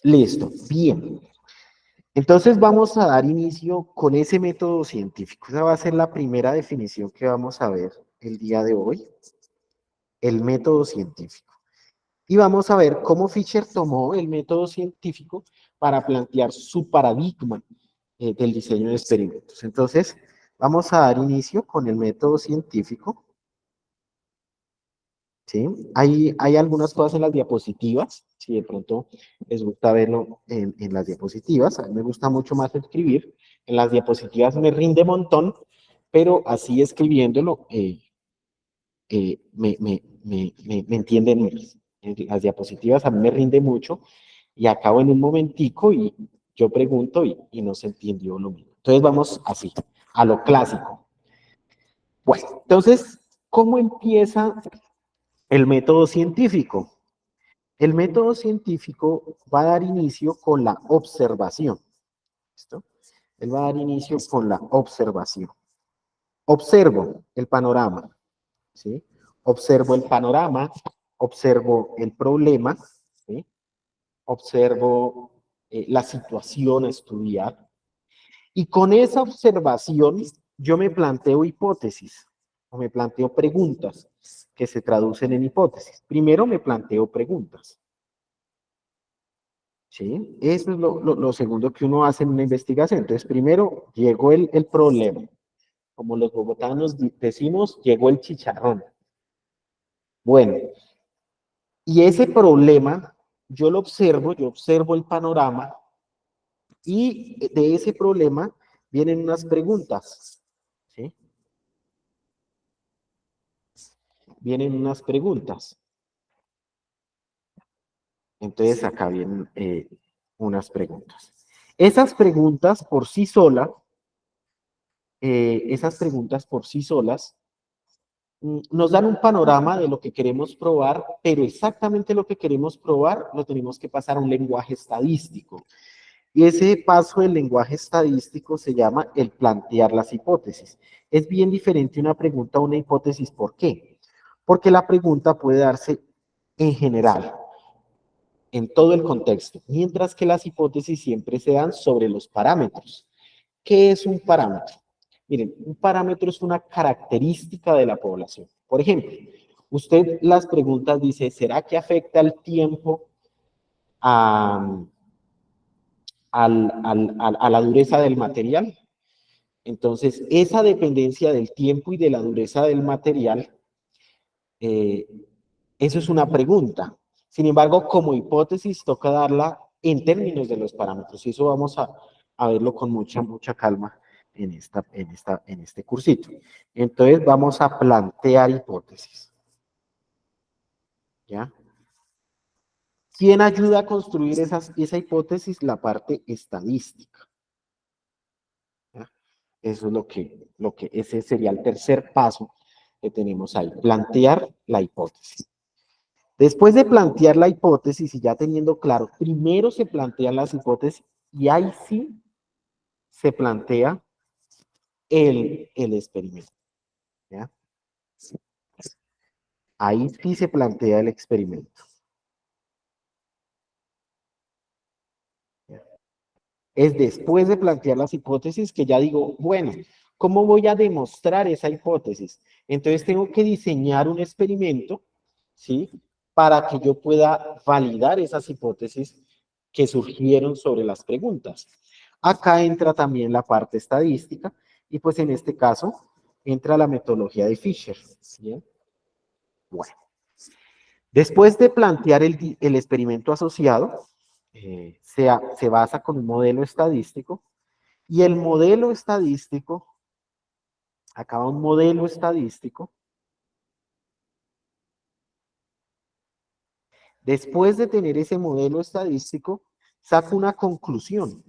Listo, bien. Entonces vamos a dar inicio con ese método científico. Esa va a ser la primera definición que vamos a ver el día de hoy, el método científico. Y vamos a ver cómo Fisher tomó el método científico para plantear su paradigma del diseño de experimentos. Entonces, vamos a dar inicio con el método científico. ¿Sí? Hay algunas cosas en las diapositivas, si de pronto les gusta verlo en las diapositivas. A mí me gusta mucho más escribir. En las diapositivas me rinde un montón, pero así escribiéndolo me entienden más. En las diapositivas a mí me rinde mucho y acabo en un momentico y yo pregunto y no se entendió lo mismo. Entonces vamos así, a lo clásico. Bueno, entonces, ¿cómo empieza el método científico? El método científico va a dar inicio con la observación. ¿Listo? Él va a dar inicio con la observación. Observo el panorama, ¿sí? Observo el panorama, observo el problema, ¿sí? Observo la situación a estudiar. Y con esa observación yo me planteo hipótesis o me planteo preguntas que se traducen en hipótesis. Primero me planteo preguntas. ¿Sí? Eso es lo segundo que uno hace en una investigación. Entonces, primero llegó el problema. Como los bogotanos decimos, llegó el chicharrón. Bueno, y ese problema yo lo observo, yo observo el panorama y de ese problema vienen unas preguntas. ¿Sí? Vienen unas preguntas. Entonces, acá vienen unas preguntas. Esas preguntas por sí solas, nos dan un panorama de lo que queremos probar, pero exactamente lo que queremos probar lo tenemos que pasar a un lenguaje estadístico. Y ese paso del lenguaje estadístico se llama el plantear las hipótesis. Es bien diferente una pregunta a una hipótesis. ¿Por qué? Porque la pregunta puede darse en general, en todo el contexto, mientras que las hipótesis siempre se dan sobre los parámetros. ¿Qué es un parámetro? Miren, un parámetro es una característica de la población. Por ejemplo, usted las preguntas dice, ¿será que afecta el tiempo a la dureza del material? Entonces, esa dependencia del tiempo y de la dureza del material, eso es una pregunta. Sin embargo, como hipótesis, toca darla en términos de los parámetros. Y eso vamos a verlo con mucha calma en este cursito. Entonces, vamos a plantear hipótesis. ¿Ya? ¿Quién ayuda a construir esa hipótesis? La parte estadística. ¿Ya? Eso es ese sería el tercer paso que tenemos ahí, plantear la hipótesis. Después de plantear la hipótesis y ya teniendo claro, primero se plantean las hipótesis y ahí sí se plantea el experimento. ¿Ya? Ahí sí se plantea el experimento. ¿Ya? Es después de plantear las hipótesis que ya digo, bueno, ¿cómo voy a demostrar esa hipótesis? Entonces tengo que diseñar un experimento, ¿sí? Para que yo pueda validar esas hipótesis que surgieron sobre las preguntas. Acá entra también la parte estadística y pues en este caso entra la metodología de Fisher. ¿Bien? Bueno, después de plantear el experimento asociado, se basa con un modelo estadístico y el modelo estadístico, acaba un modelo estadístico. Después de tener ese modelo estadístico, saco una conclusión.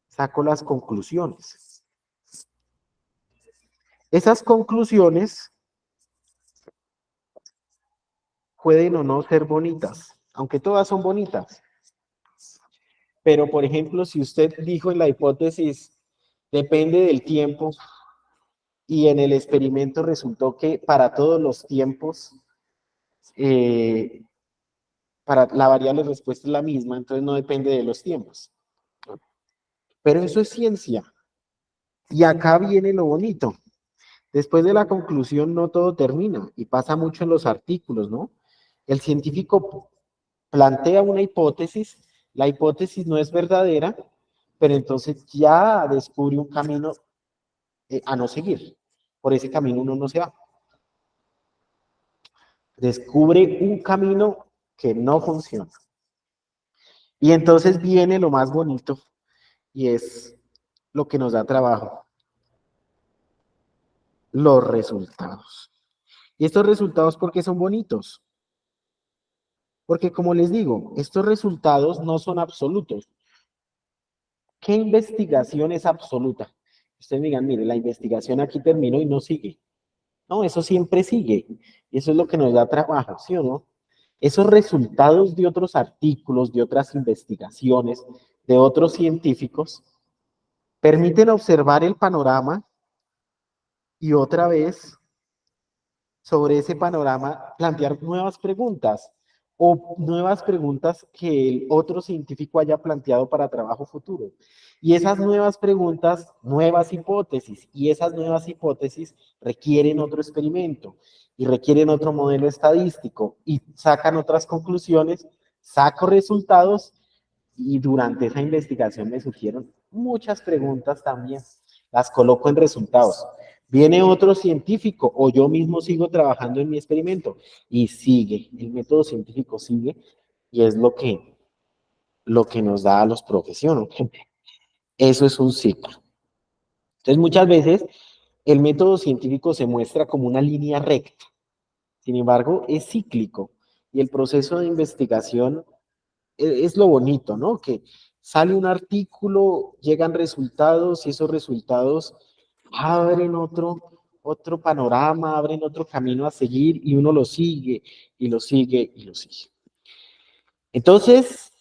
Saco las conclusiones. Esas conclusiones pueden o no ser bonitas, aunque todas son bonitas. Pero, por ejemplo, si usted dijo en la hipótesis, depende del tiempo, y en el experimento resultó que para todos los tiempos para la variable respuesta es la misma, entonces no depende de los tiempos. Pero eso es ciencia. Y acá viene lo bonito. Después de la conclusión no todo termina y pasa mucho en los artículos, ¿no? El científico plantea una hipótesis, la hipótesis no es verdadera, pero entonces ya descubre un camino a no seguir. Por ese camino uno no se va. Descubre un camino que no funciona. Y entonces viene lo más bonito y es lo que nos da trabajo, los resultados. Y estos resultados, ¿por qué son bonitos? Porque como les digo, estos resultados no son absolutos. ¿Qué investigación es absoluta? Ustedes me digan, mire, la investigación aquí terminó y no sigue. No, eso siempre sigue. Y eso es lo que nos da trabajo, ¿sí o no? Esos resultados de otros artículos, de otras investigaciones, de otros científicos, permiten observar el panorama y otra vez sobre ese panorama plantear nuevas preguntas o nuevas preguntas que el otro científico haya planteado para trabajo futuro. Y esas nuevas preguntas, nuevas hipótesis, y esas nuevas hipótesis requieren otro experimento y requieren otro modelo estadístico y sacan otras conclusiones, saco resultados y durante esa investigación me surgieron muchas preguntas también. Las coloco en resultados. Viene otro científico o yo mismo sigo trabajando en mi experimento y sigue, el método científico sigue y es lo que nos da a los profesionales. Eso es un ciclo. Entonces muchas veces el método científico se muestra como una línea recta, sin embargo es cíclico y el proceso de investigación es lo bonito, ¿no? Que sale un artículo, llegan resultados y esos resultados abren otro panorama, abren otro camino a seguir y uno lo sigue y lo sigue y lo sigue. Entonces,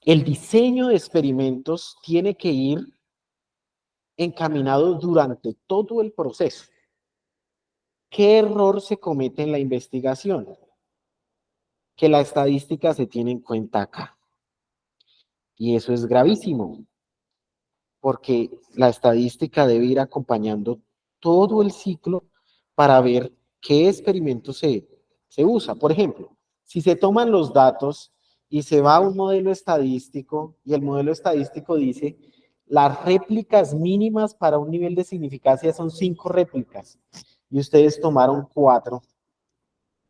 el diseño de experimentos tiene que ir encaminado durante todo el proceso. ¿Qué error se comete en la investigación? Que la estadística se tiene en cuenta acá. Y eso es gravísimo, porque la estadística debe ir acompañando todo el ciclo para ver qué experimento se usa. Por ejemplo, si se toman los datos y se va a un modelo estadístico y el modelo estadístico dice las réplicas mínimas para un nivel de significancia son 5 réplicas y ustedes tomaron 4,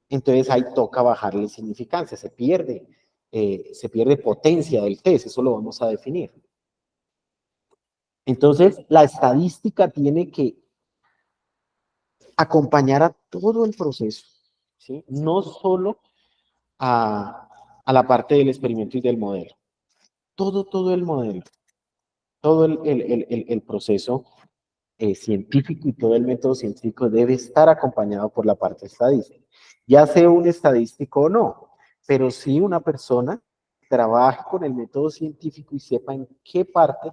entonces ahí toca bajarle significancia, se pierde potencia del test, eso lo vamos a definir. Entonces, la estadística tiene que acompañar a todo el proceso, ¿sí? No solo a la parte del experimento y del modelo. Todo el modelo, todo el proceso científico y todo el método científico debe estar acompañado por la parte estadística. Ya sea un estadístico o no, pero sí una persona trabaje con el método científico y sepa en qué parte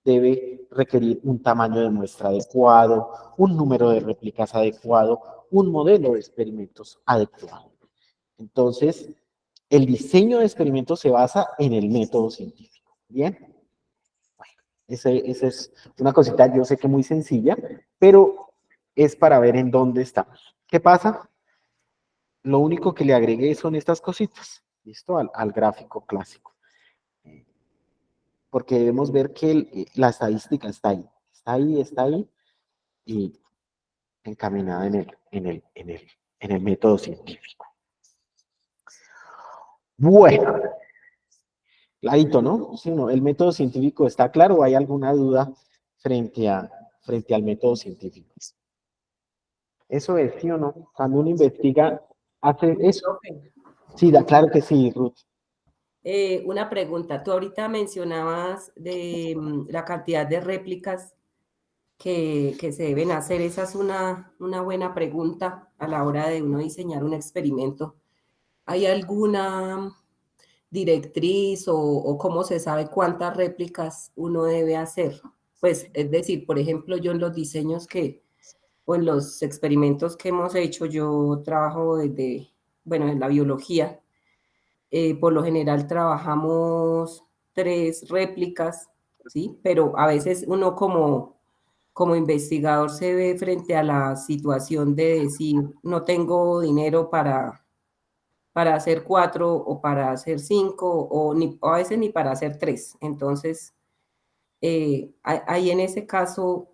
debe requerir un tamaño de muestra adecuado, un número de réplicas adecuado, un modelo de experimentos adecuado. Entonces, el diseño de experimentos se basa en el método científico. ¿Bien? Bueno, esa es una cosita, yo sé que muy sencilla, pero es para ver en dónde estamos. ¿Qué pasa? Lo único que le agregué son estas cositas, ¿listo? Al gráfico clásico. Porque debemos ver que la estadística está ahí y encaminada en el método científico. Bueno, clarito, ¿no? Sí, no, el método científico está claro, ¿hay alguna duda frente al método científico? Eso es, ¿sí o no? Cuando uno investiga, hace eso. Sí, claro que sí, Ruth. Una pregunta, tú ahorita mencionabas de la cantidad de réplicas que se deben hacer. Esa es una buena pregunta a la hora de uno diseñar un experimento. ¿Hay alguna directriz o cómo se sabe cuántas réplicas uno debe hacer? Pues es decir, por ejemplo, yo en los diseños o en los experimentos que hemos hecho, yo trabajo desde, bueno, en la biología Por lo general trabajamos 3 réplicas, ¿sí? Pero a veces uno como investigador se ve frente a la situación de decir, no tengo dinero para hacer 4 o para hacer 5 o a veces ni para hacer 3. Entonces, ahí en ese caso,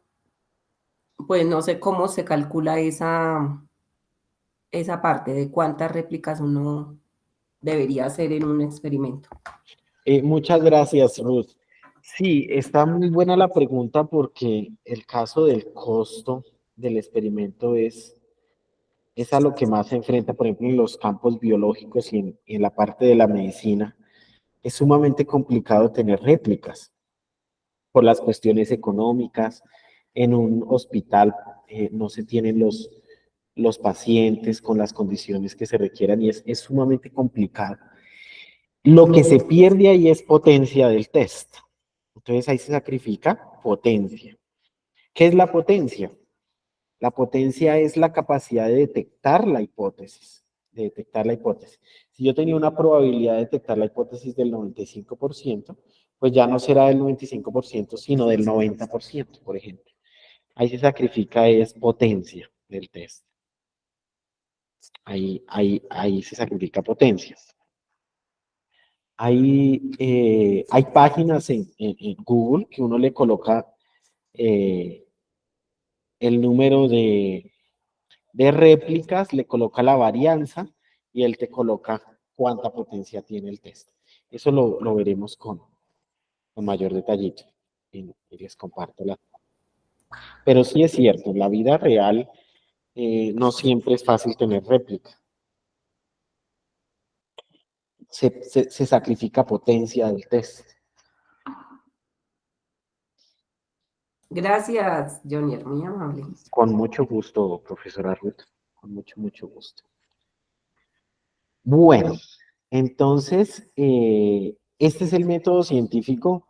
pues no sé cómo se calcula esa parte de cuántas réplicas uno debería hacer en un experimento. Muchas gracias, Ruth. Sí, está muy buena la pregunta porque el caso del costo del experimento es a lo que más se enfrenta, por ejemplo, en los campos biológicos y en la parte de la medicina. Es sumamente complicado tener réplicas por las cuestiones económicas. En un hospital no se tienen los pacientes con las condiciones que se requieran y es sumamente complicado. Lo que se pierde ahí es potencia del test. Entonces ahí se sacrifica potencia. ¿Qué es la potencia? La potencia es la capacidad de detectar la hipótesis. De detectar la hipótesis. Si yo tenía una probabilidad de detectar la hipótesis del 95%, pues ya no será del 95%, sino del 90%, por ejemplo. Ahí se sacrifica es potencia del test. Ahí se sacrifica potencia. Hay páginas en Google que uno le coloca eh, el número de réplicas, le coloca la varianza y él te coloca cuánta potencia tiene el test. Eso lo veremos con mayor detallito y les comparto la. Pero sí es cierto, en la vida real no siempre es fácil tener réplica. Se sacrifica potencia del test. Gracias, Johnny, muy amable. Con mucho gusto, profesora Ruth. Con mucho, mucho gusto. Bueno, entonces, este es el método científico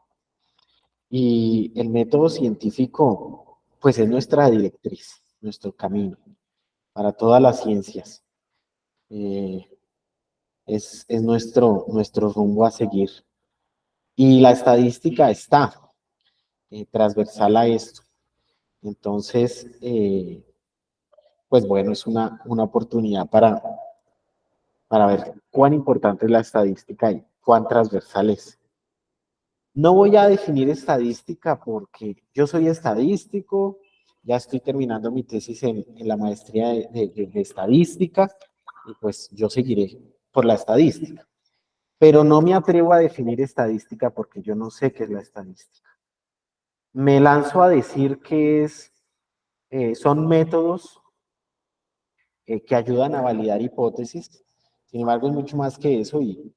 y el método científico, pues es nuestra directriz, nuestro camino para todas las ciencias. Eh, es nuestro rumbo a seguir. Y la estadística está transversal a esto. Entonces, pues bueno, es una oportunidad para ver cuán importante es la estadística y cuán transversal es. No voy a definir estadística porque yo soy estadístico, ya estoy terminando mi tesis en la maestría de estadística y pues yo seguiré por la estadística. Pero no me atrevo a definir estadística porque yo no sé qué es la estadística. Me lanzo a decir que son métodos que ayudan a validar hipótesis. Sin embargo, es mucho más que eso y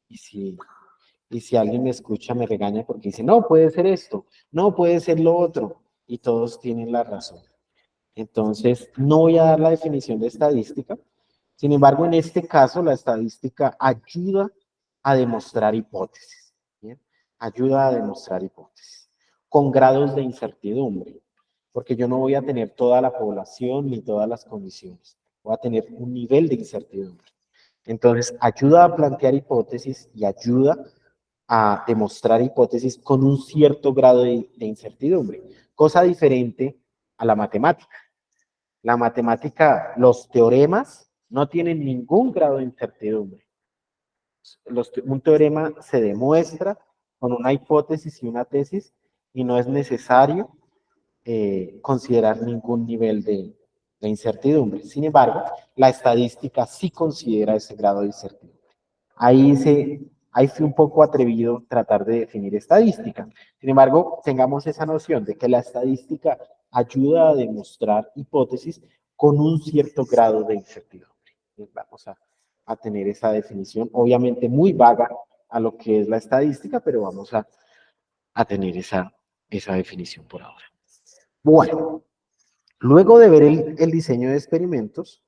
si alguien me escucha me regaña porque dice, no, puede ser esto, no, puede ser lo otro, y todos tienen la razón. Entonces, no voy a dar la definición de estadística. Sin embargo, en este caso, la estadística ayuda a demostrar hipótesis. ¿Bien? Ayuda a demostrar hipótesis con grados de incertidumbre, porque yo no voy a tener toda la población ni todas las condiciones. Voy a tener un nivel de incertidumbre. Entonces, ayuda a plantear hipótesis y ayuda a demostrar hipótesis con un cierto grado de incertidumbre, cosa diferente a la matemática. La matemática, los teoremas no tienen ningún grado de incertidumbre. Un teorema se demuestra con una hipótesis y una tesis y no es necesario considerar ningún nivel de incertidumbre. Sin embargo, la estadística sí considera ese grado de incertidumbre. Ahí fue un poco atrevido tratar de definir estadística. Sin embargo, tengamos esa noción de que la estadística ayuda a demostrar hipótesis con un cierto grado de incertidumbre. Entonces, vamos a tener esa definición, obviamente muy vaga a lo que es la estadística, pero vamos a tener esa definición por ahora. Bueno, luego de ver el diseño de experimentos,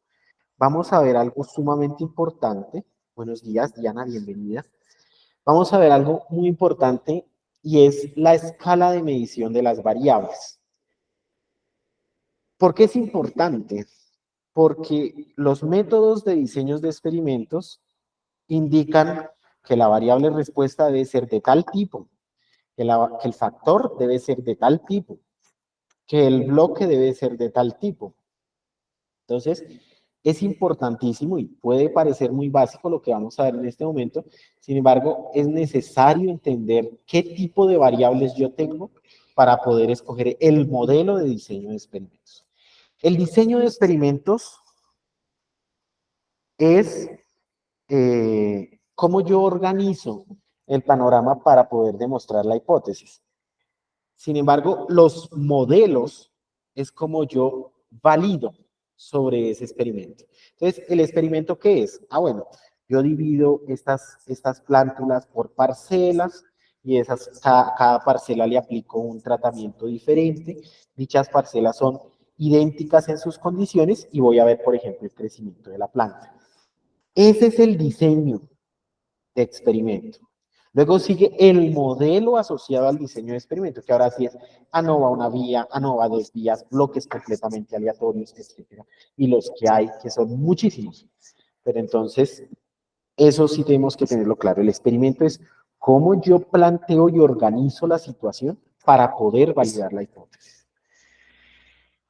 vamos a ver algo sumamente importante. Buenos días, Diana, bienvenida. Vamos a ver algo muy importante y es la escala de medición de las variables. ¿Por qué es importante? Porque los métodos de diseños de experimentos indican que la variable respuesta debe ser de tal tipo, que el factor debe ser de tal tipo, que el bloque debe ser de tal tipo. Entonces, es importantísimo y puede parecer muy básico lo que vamos a ver en este momento. Sin embargo, es necesario entender qué tipo de variables yo tengo para poder escoger el modelo de diseño de experimentos. El diseño de experimentos es cómo yo organizo el panorama para poder demostrar la hipótesis. Sin embargo, los modelos es como yo valido sobre ese experimento. Entonces, ¿el experimento qué es? Ah, bueno, yo divido estas plántulas por parcelas y cada parcela le aplico un tratamiento diferente. Dichas parcelas son idénticas en sus condiciones y voy a ver, por ejemplo, el crecimiento de la planta. Ese es el diseño de experimento. Luego sigue el modelo asociado al diseño de experimento, que ahora sí es ANOVA una vía, ANOVA dos vías, bloques completamente aleatorios, etcétera. Y los que hay, que son muchísimos. Pero entonces, eso sí tenemos que tenerlo claro. El experimento es cómo yo planteo y organizo la situación para poder validar la hipótesis.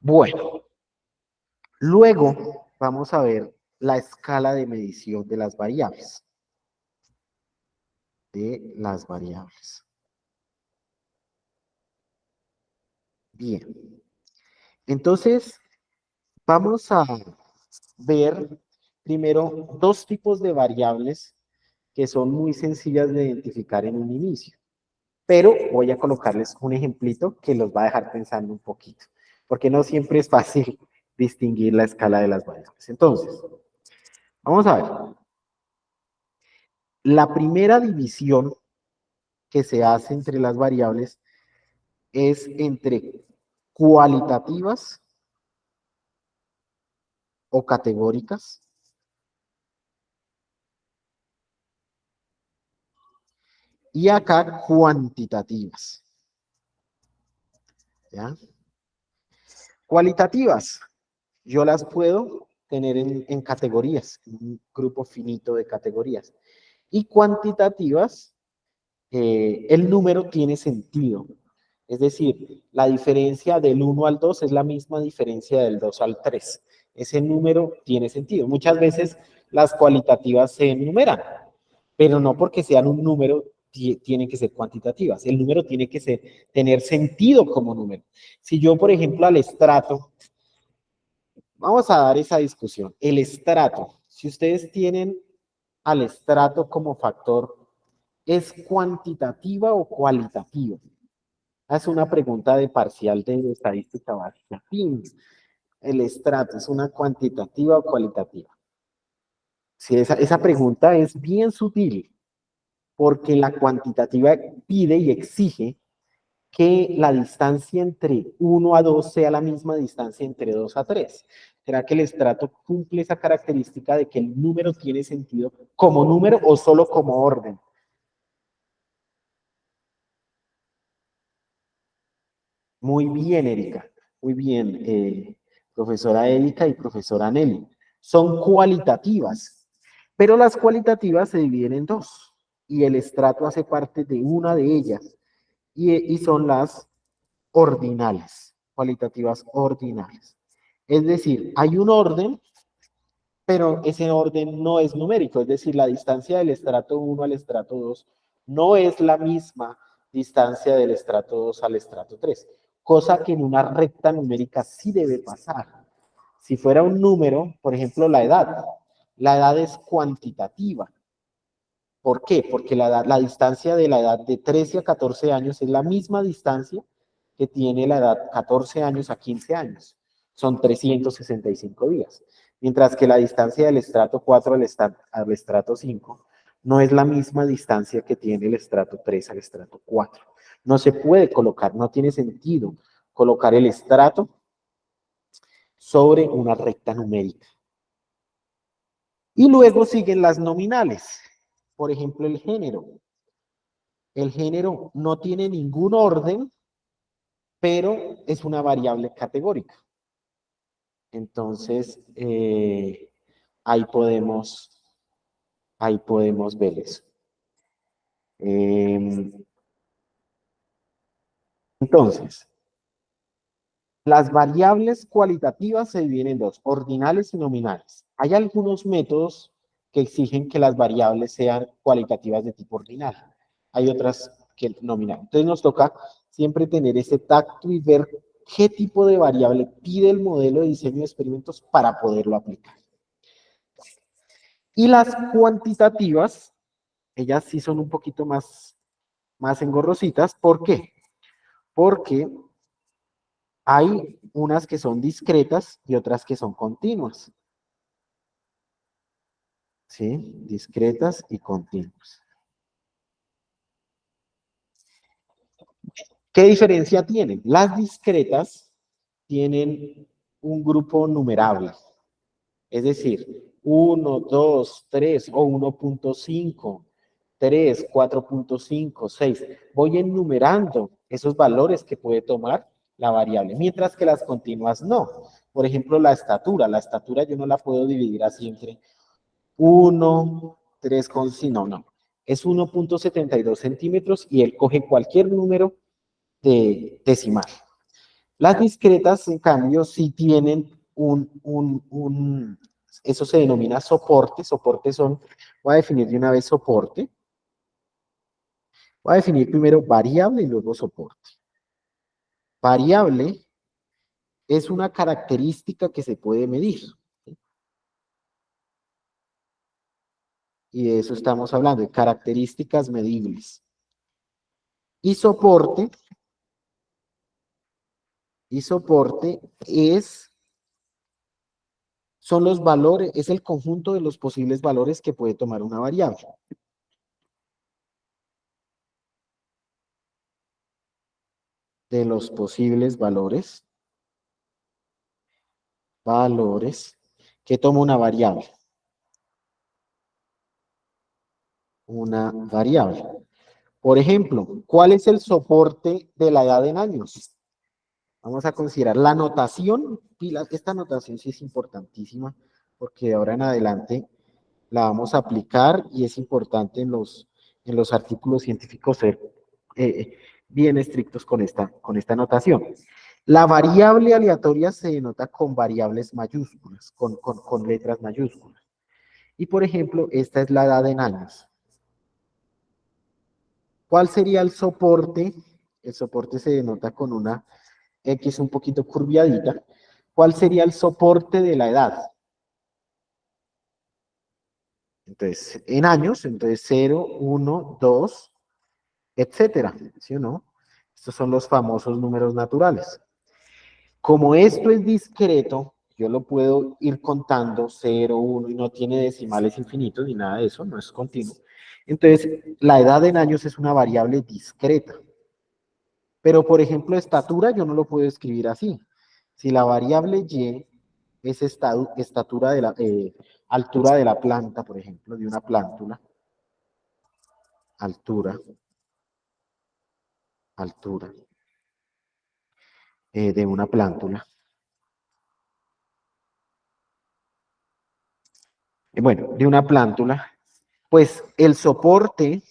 Bueno, luego vamos a ver la escala de medición de las variables. Bien, entonces vamos a ver primero dos tipos de variables que son muy sencillas de identificar en un inicio, pero voy a colocarles un ejemplito que los va a dejar pensando un poquito, porque no siempre es fácil distinguir la escala de las variables. Entonces, vamos a ver. La primera división que se hace entre las variables es entre cualitativas o categóricas y acá cuantitativas. ¿Ya? Cualitativas, yo las puedo tener en categorías, en un grupo finito de categorías. Y cuantitativas, el número tiene sentido. Es decir, la diferencia del 1 al 2 es la misma diferencia del 2 al 3. Ese número tiene sentido. Muchas veces las cualitativas se enumeran, pero no porque sean un número tienen que ser cuantitativas. El número tiene que tener sentido como número. Si yo, por ejemplo, al estrato, vamos a dar esa discusión. El estrato, si ustedes tienen al estrato como factor, ¿es cuantitativa o cualitativa? Es una pregunta de parcial de estadística básica. El estrato, ¿es una cuantitativa o cualitativa? Sí, esa pregunta es bien sutil, porque la cuantitativa pide y exige que la distancia entre 1 a 2 sea la misma distancia entre 2 a 3. ¿Será que el estrato cumple esa característica de que el número tiene sentido como número o solo como orden? Muy bien, Erika. Muy bien, profesora Erika y profesora Nelly. Son cualitativas, pero las cualitativas se dividen en dos y el estrato hace parte de una de ellas y son las ordinales, cualitativas ordinales. Es decir, hay un orden, pero ese orden no es numérico, es decir, la distancia del estrato 1 al estrato 2 no es la misma distancia del estrato 2 al estrato 3, cosa que en una recta numérica sí debe pasar. Si fuera un número, por ejemplo, la edad es cuantitativa. ¿Por qué? Porque la distancia de la edad de 13 a 14 años es la misma distancia que tiene la edad 14 años a 15 años. Son 365 días. Mientras que la distancia del estrato 4 al estrato 5 no es la misma distancia que tiene el estrato 3 al estrato 4. No se puede colocar, no tiene sentido colocar el estrato sobre una recta numérica. Y luego siguen las nominales. Por ejemplo, el género. El género no tiene ningún orden, pero es una variable categórica. Entonces, ahí podemos, Ahí podemos ver eso. Entonces, las variables cualitativas se dividen en dos, ordinales y nominales. Hay algunos métodos que exigen que las variables sean cualitativas de tipo ordinal. Hay otras que nominal. Entonces nos toca siempre tener ese tacto y ver qué tipo de variable pide el modelo de diseño de experimentos para poderlo aplicar. Y las cuantitativas, ellas sí son un poquito más engorrositas. ¿Por qué? Porque hay unas que son discretas y otras que son continuas. ¿Sí? Discretas y continuas. ¿Qué diferencia tienen? Las discretas tienen un grupo numerable. Es decir, 1, 2, 3 o 1.5, 3, 4.5, 6. Voy enumerando esos valores que puede tomar la variable, mientras que las continuas no. Por ejemplo, la estatura yo no la puedo dividir así entre 1, 3 con sí, no. Es 1.72 centímetros y él coge cualquier número de decimal. Las discretas, en cambio, sí tienen eso se denomina soporte. Soporte son, voy a definir de una vez soporte. Voy a definir primero variable y luego soporte. Variable es una característica que se puede medir. Y de eso estamos hablando, de características medibles. Y soporte son los valores, es el conjunto de los posibles valores que puede tomar una variable. De los posibles valores que toma una variable. Una variable. Por ejemplo, ¿cuál es el soporte de la edad en años? Vamos a considerar la notación. Esta notación sí es importantísima porque de ahora en adelante la vamos a aplicar y es importante en los artículos científicos ser bien estrictos con esta notación. La variable aleatoria se denota con variables mayúsculas, con letras mayúsculas. Y por ejemplo, esta es la edad en años. ¿Cuál sería el soporte? El soporte se denota con una X un poquito curviadita. ¿Cuál sería el soporte de la edad? Entonces, en años, entonces 0, 1, 2, etcétera. ¿Sí o no? Estos son los famosos números naturales. Como esto es discreto, yo lo puedo ir contando 0, 1 y no tiene decimales infinitos ni nada de eso, no es continuo. Entonces, la edad en años es una variable discreta. Pero, por ejemplo, estatura yo no lo puedo escribir así. Si la variable y es estatura de la, altura de la planta, por ejemplo, de una plántula, altura de una plántula. Bueno, de una plántula, pues el soporte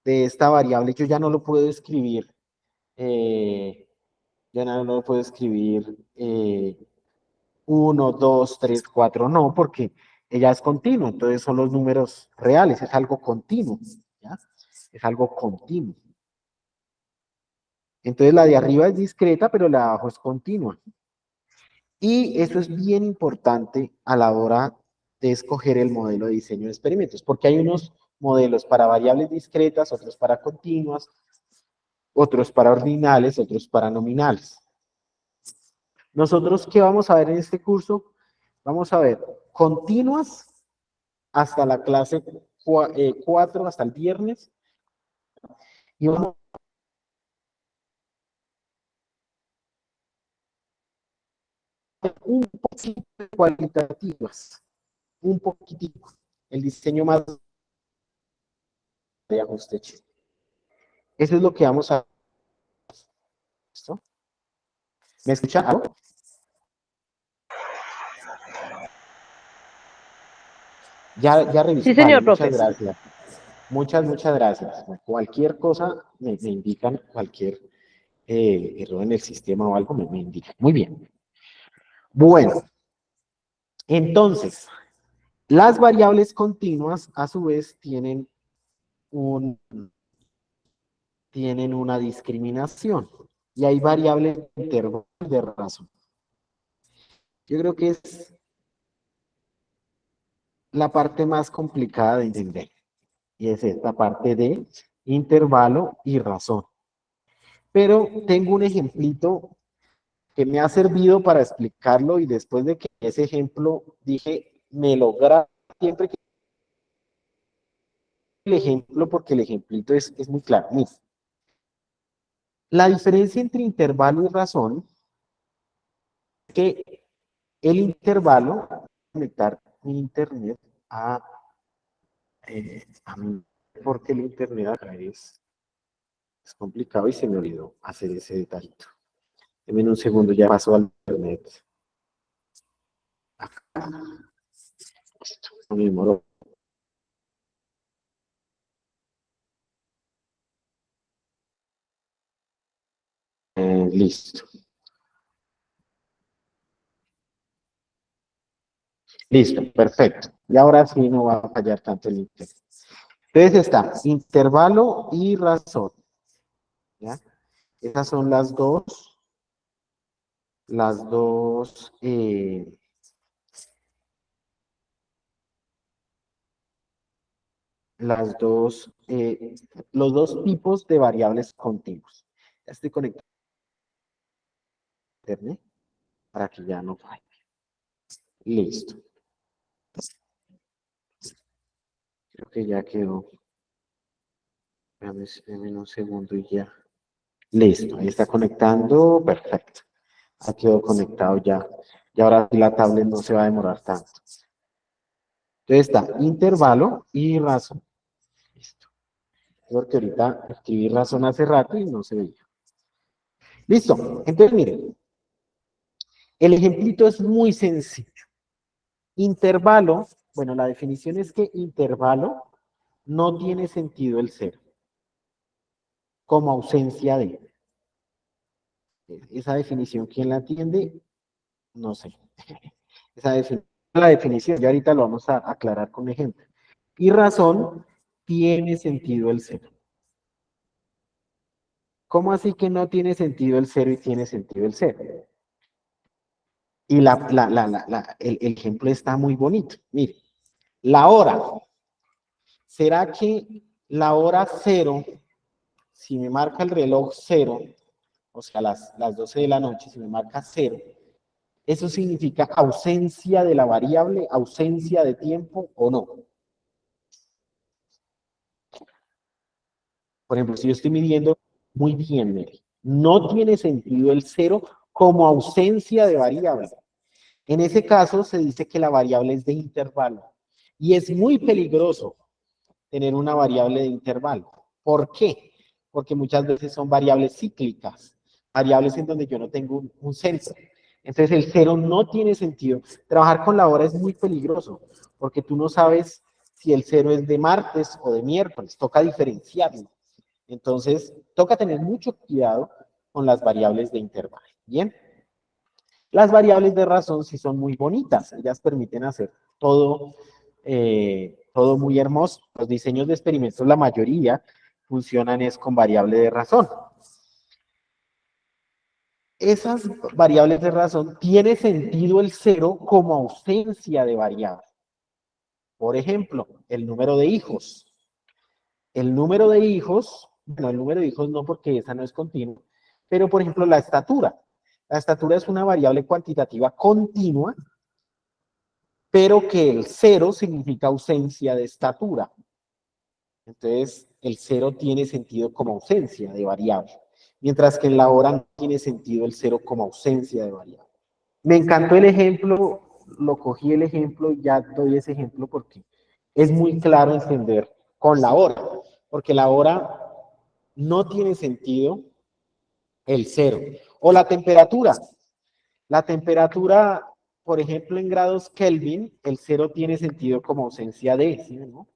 de esta variable yo ya no lo puedo escribir, ya no lo puedo escribir 1, 2, 3, 4, no, porque ella es continua, entonces son los números reales, es algo continuo, ¿ya? Es algo continuo. Entonces la de arriba es discreta, pero la de abajo es continua. Y eso es bien importante a la hora de escoger el modelo de diseño de experimentos, porque hay unos modelos para variables discretas, otros para continuas, otros para ordinales, otros para nominales. Nosotros, ¿qué vamos a ver en este curso? Vamos a ver continuas hasta la clase 4, hasta el viernes, y vamos a ver un poquito de cualitativas, un poquitico, el diseño más de ajuste. Eso es lo que vamos a ver. ¿Me escuchan? Ya revisé. Sí, Vale, señor, muchas profe. gracias. Muchas gracias. Cualquier cosa me indican, cualquier error en el sistema o algo me indican. Muy bien. Bueno, entonces, las variables continuas a su vez tienen una discriminación y hay variables de intervalo de razón. Yo creo que es la parte más complicada de entender y es esta parte de intervalo y razón. Pero tengo un ejemplito que me ha servido para explicarlo y después de que ese ejemplo dije, me lo grabo siempre que el ejemplo porque el ejemplito es muy claro. Mira, la diferencia entre intervalo y razón es que el intervalo conectar mi internet a mí, porque el internet acá es complicado y se me olvidó hacer ese detallito. En un segundo ya paso al internet. Acá. Listo, no me demoro. Listo. Listo, perfecto. Y ahora sí no va a fallar tanto el internet. Entonces está intervalo y razón. ¿Ya? Esas son las dos, los dos tipos de variables continuos. Ya estoy conectado a internet para que ya no falle. Listo. Creo que ya quedó. Dame un segundo y ya. Listo, ahí está conectando. Perfecto. Ha quedado conectado ya. Y ahora la tablet no se va a demorar tanto. Entonces está intervalo y razón. Listo. Porque ahorita escribí razón hace rato y no se veía. Listo. Entonces, miren, el ejemplito es muy sencillo. Intervalo, bueno, la definición es que intervalo no tiene sentido el cero, como ausencia de. Esa definición, ¿quién la entiende? No sé. Esa es la definición, ya ahorita lo vamos a aclarar con ejemplo. Y razón, tiene sentido el cero. ¿Cómo así que no tiene sentido el cero y tiene sentido el cero? Y el ejemplo está muy bonito. Mire, la hora. ¿Será que la hora cero, si me marca el reloj cero, o sea, las 12 de la noche, si me marca cero, eso significa ausencia de la variable, ausencia de tiempo o no? Por ejemplo, si yo estoy midiendo muy bien, mire, no tiene sentido el cero como ausencia de variable. En ese caso se dice que la variable es de intervalo y es muy peligroso tener una variable de intervalo. ¿Por qué? Porque muchas veces son variables cíclicas, variables en donde yo no tengo un centro. Entonces el cero no tiene sentido. Trabajar con la hora es muy peligroso porque tú no sabes si el cero es de martes o de miércoles, toca diferenciarlo. Entonces, toca tener mucho cuidado con las variables de intervalo. Bien. Las variables de razón sí son muy bonitas. Ellas permiten hacer todo muy hermoso. Los diseños de experimentos, la mayoría, funcionan es con variable de razón. Esas variables de razón tiene sentido el cero como ausencia de variable. Por ejemplo, el número de hijos. El número de hijos, no, el número de hijos no, porque esa no es continua, pero por ejemplo la estatura. La estatura es una variable cuantitativa continua, pero que el cero significa ausencia de estatura. Entonces, el cero tiene sentido como ausencia de variable, mientras que en la hora no tiene sentido el cero como ausencia de variable. Me encantó el ejemplo, lo cogí el ejemplo y ya doy ese ejemplo porque es muy claro entender con la hora, porque la hora no tiene sentido el cero. O la temperatura. La temperatura por ejemplo, en grados Kelvin, el 0 tiene sentido como ausencia de, ¿sí, no?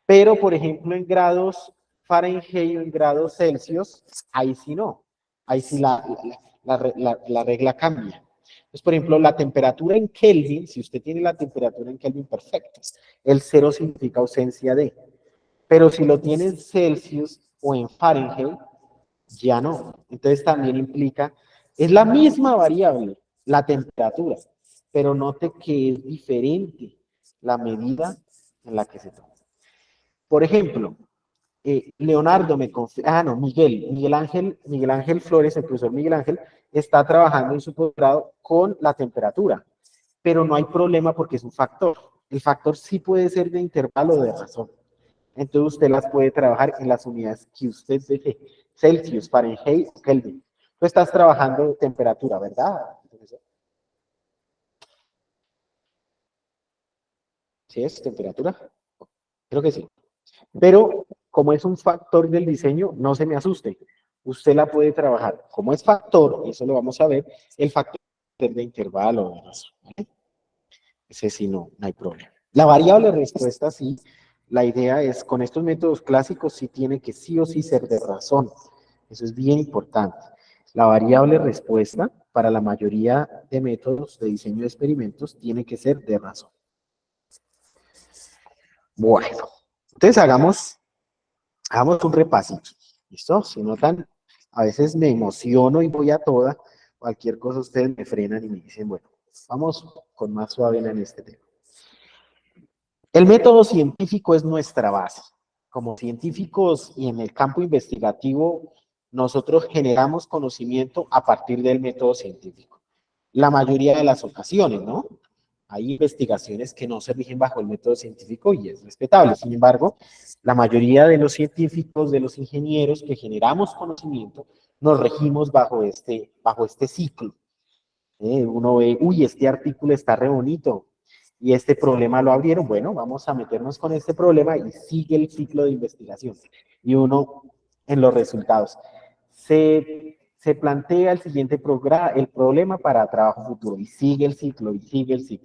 Pero, por ejemplo, en grados Fahrenheit o en grados Celsius, ahí sí no. Ahí sí la regla cambia. Entonces, por ejemplo, la temperatura en Kelvin, si usted tiene la temperatura en Kelvin perfecta, el 0 significa ausencia de. Pero si lo tiene en Celsius o en Fahrenheit, ya no. Entonces también implica, es la misma variable, la temperatura, pero note que es diferente la medida en la que se toma. Por ejemplo, Leonardo no, Miguel Ángel Flores, el profesor Miguel Ángel, está trabajando en su posgrado con la temperatura, pero no hay problema porque es un factor. El factor sí puede ser de intervalo de razón. Entonces usted las puede trabajar en las unidades que usted desee, Celsius, Fahrenheit, Kelvin. Tú estás trabajando temperatura, ¿verdad? ¿Sí es temperatura? Creo que sí. Pero como es un factor del diseño, no se me asuste. Usted la puede trabajar. Como es factor, eso lo vamos a ver, el factor de intervalo de razón. ¿Vale? Ese sí no hay problema. La variable respuesta sí, la idea es, con estos métodos clásicos sí tiene que sí o sí ser de razón. Eso es bien importante. La variable respuesta para la mayoría de métodos de diseño de experimentos tiene que ser de razón. Bueno, entonces hagamos un repasito. ¿Listo? Si notan, a veces me emociono y voy a toda. Cualquier cosa ustedes me frenan y me dicen, bueno, vamos con más suave en este tema. El método científico es nuestra base. Como científicos y en el campo investigativo, nosotros generamos conocimiento a partir del método científico. La mayoría de las ocasiones, ¿no? Hay investigaciones que no se rigen bajo el método científico y es respetable. Sin embargo, la mayoría de los científicos, de los ingenieros que generamos conocimiento, nos regimos bajo este ciclo. Uno ve, uy, este artículo está re bonito y este problema lo abrieron. Bueno, vamos a meternos con este problema y sigue el ciclo de investigación. Y uno, en los resultados, se plantea el siguiente el problema para trabajo futuro y sigue el ciclo,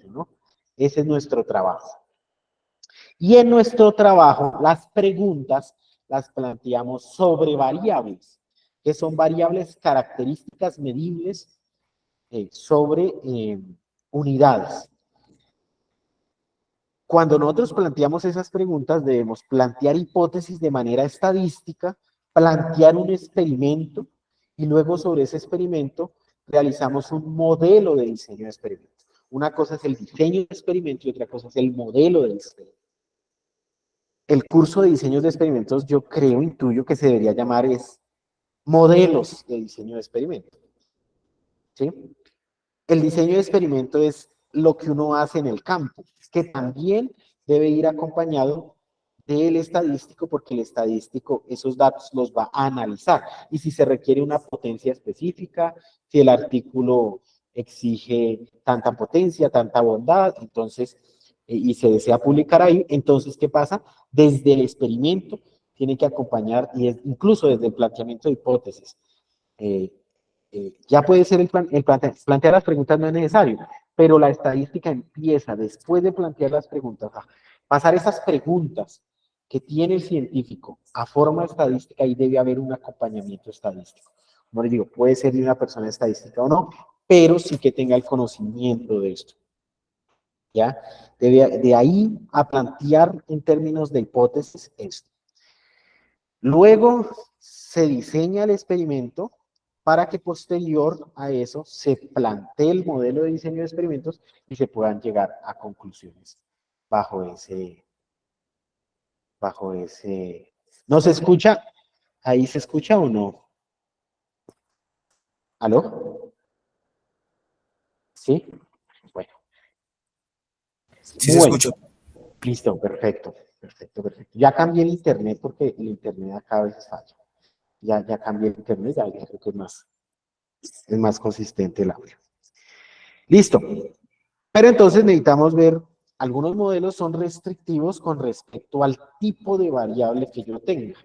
¿no? Ese es nuestro trabajo. Y en nuestro trabajo, las preguntas las planteamos sobre variables, que son variables características medibles sobre unidades. Cuando nosotros planteamos esas preguntas, debemos plantear hipótesis de manera estadística, plantear un experimento y luego sobre ese experimento realizamos un modelo de diseño de experimento. Una cosa es el diseño de experimento y otra cosa es el modelo de experimento. El curso de diseño de experimentos, yo creo, intuyo que se debería llamar es modelos de diseño de experimento. ¿Sí? El diseño de experimento es lo que uno hace en el campo, que también debe ir acompañado del estadístico, porque el estadístico esos datos los va a analizar. Y si se requiere una potencia específica, si el artículo exige tanta potencia, tanta bondad, entonces, y se desea publicar ahí, entonces, ¿qué pasa? Desde el experimento tiene que acompañar, y incluso desde el planteamiento de hipótesis. Ya puede ser plantear las preguntas no es necesario, pero la estadística empieza después de plantear las preguntas, a pasar esas preguntas que tiene el científico a forma estadística y debe haber un acompañamiento estadístico. Como les digo, puede ser de una persona estadística o no, pero sí que tenga el conocimiento de esto. ¿Ya? De ahí a plantear en términos de hipótesis esto. Luego se diseña el experimento para que posterior a eso se plantee el modelo de diseño de experimentos y se puedan llegar a conclusiones bajo ese. ¿No se escucha? ¿Ahí se escucha o no? ¿Aló? ¿Sí? Bueno. Sí se escucha. Listo, perfecto. Ya cambié el internet porque el internet acá a veces falla. Ya cambié el internet, ya creo que es más consistente el audio. Listo. Pero entonces necesitamos ver, algunos modelos son restrictivos con respecto al tipo de variable que yo tenga.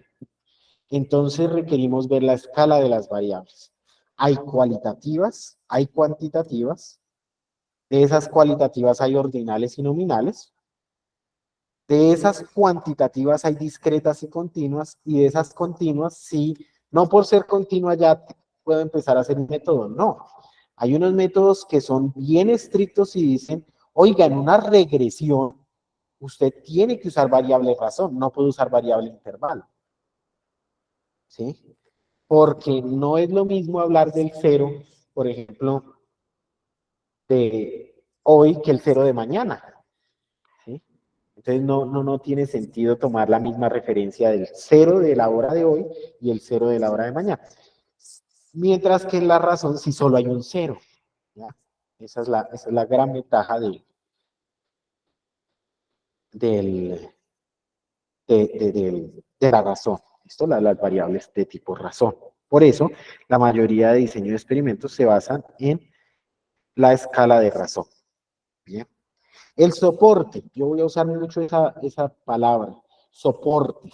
Entonces requerimos ver la escala de las variables. Hay cualitativas, hay cuantitativas, De esas cualitativas hay ordinales y nominales. De esas cuantitativas hay discretas y continuas, y de esas continuas, sí, no por ser continua ya puedo empezar a hacer un método, no. Hay unos métodos que son bien estrictos y dicen, oiga, en una regresión, usted tiene que usar variable razón, no puede usar variable intervalo. ¿Sí? Porque no es lo mismo hablar del cero, por ejemplo, de hoy que el cero de mañana. ¿Sí? Entonces no tiene sentido tomar la misma referencia del cero de la hora de hoy y el cero de la hora de mañana. Mientras que en la razón sí solo hay un cero. ¿Ya? Esa es la gran ventaja de la razón. Esto, las variables de tipo razón. Por eso, la mayoría de diseño de experimentos se basan en la escala de razón. Bien. El soporte, yo voy a usar mucho esa palabra, soporte.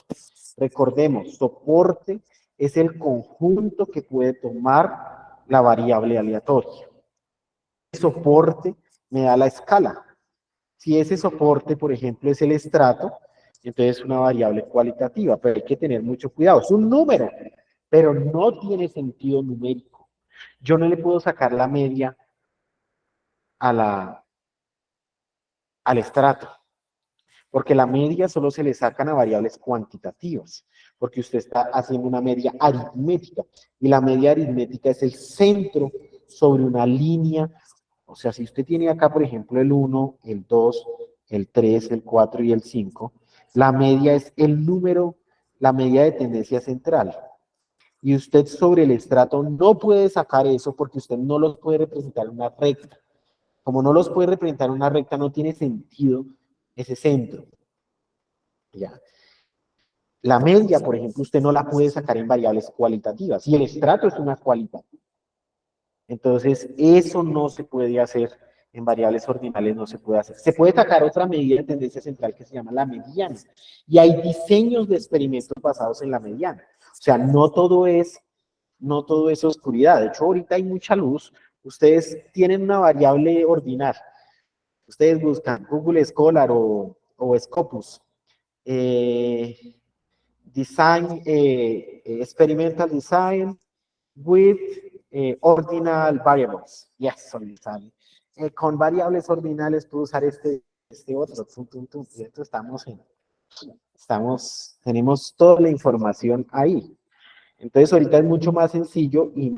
Recordemos, soporte es el conjunto que puede tomar la variable aleatoria. El soporte me da la escala. Si ese soporte, por ejemplo, es el estrato, entonces es una variable cualitativa, pero hay que tener mucho cuidado. Es un número, pero no tiene sentido numérico. Yo no le puedo sacar la media al estrato, porque la media solo se le sacan a variables cuantitativas, porque usted está haciendo una media aritmética, y la media aritmética es el centro sobre una línea. O sea, si usted tiene acá, por ejemplo, el 1, el 2, el 3, el 4 y el 5, la media es el número, la media de tendencia central. Y usted sobre el estrato no puede sacar eso porque usted no los puede representar en una recta. Como no los puede representar en una recta, no tiene sentido ese centro. ¿Ya? La media, por ejemplo, usted no la puede sacar en variables cualitativas. Y el estrato es una cualitativa. Entonces, eso no se puede hacer en variables ordinales, no se puede hacer. Se puede sacar otra medida de tendencia central que se llama la mediana. Y hay diseños de experimentos basados en la mediana. O sea, no todo es oscuridad. De hecho, ahorita hay mucha luz. Ustedes tienen una variable ordinal. Ustedes buscan Google Scholar o Scopus. Design, experimental design with ordinal variables. Yes, ordinal. Con variables ordinales puedo usar este otro. Y esto tenemos toda la información ahí. Entonces ahorita es mucho más sencillo y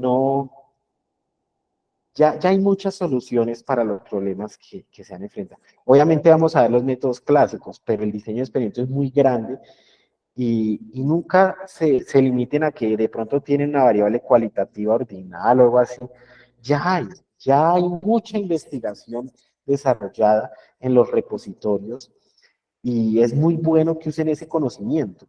ya hay muchas soluciones para los problemas que se han enfrentado. Obviamente vamos a ver los métodos clásicos, pero el diseño de experimentos es muy grande y nunca se limiten a que de pronto tienen una variable cualitativa ordinal o algo así. Ya hay mucha investigación desarrollada en los repositorios y es muy bueno que usen ese conocimiento,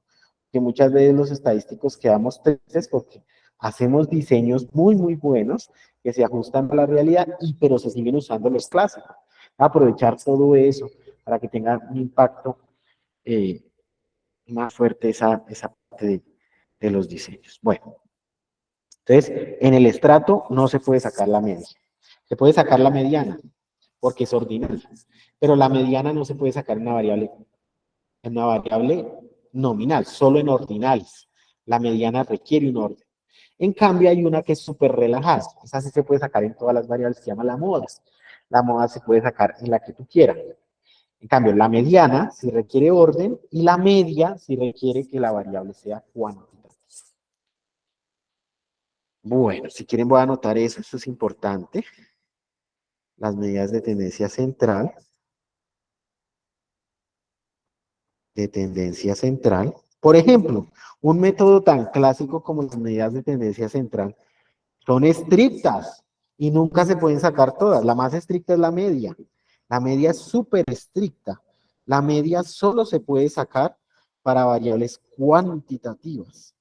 que muchas veces los estadísticos quedamos tristes porque hacemos diseños muy buenos que se ajustan a la realidad, pero se siguen usando los clásicos. Aprovechar todo eso para que tenga un impacto más fuerte esa parte de los diseños. Bueno, entonces, en el estrato no se puede sacar la media. Se puede sacar la mediana, porque es ordinal, pero la mediana no se puede sacar en una variable nominal, solo en ordinales. La mediana requiere un orden. En cambio, hay una que es súper relajada. Esa sí se puede sacar en todas las variables, se llama la moda. La moda se puede sacar en la que tú quieras. En cambio, la mediana sí requiere orden y la media sí requiere que la variable sea cuantitativa. Bueno, si quieren voy a anotar eso es importante. Las medidas de tendencia central. Por ejemplo, un método tan clásico como las medidas de tendencia central son estrictas y nunca se pueden sacar todas. La más estricta es la media. La media es súper estricta. La media solo se puede sacar para variables cuantitativas.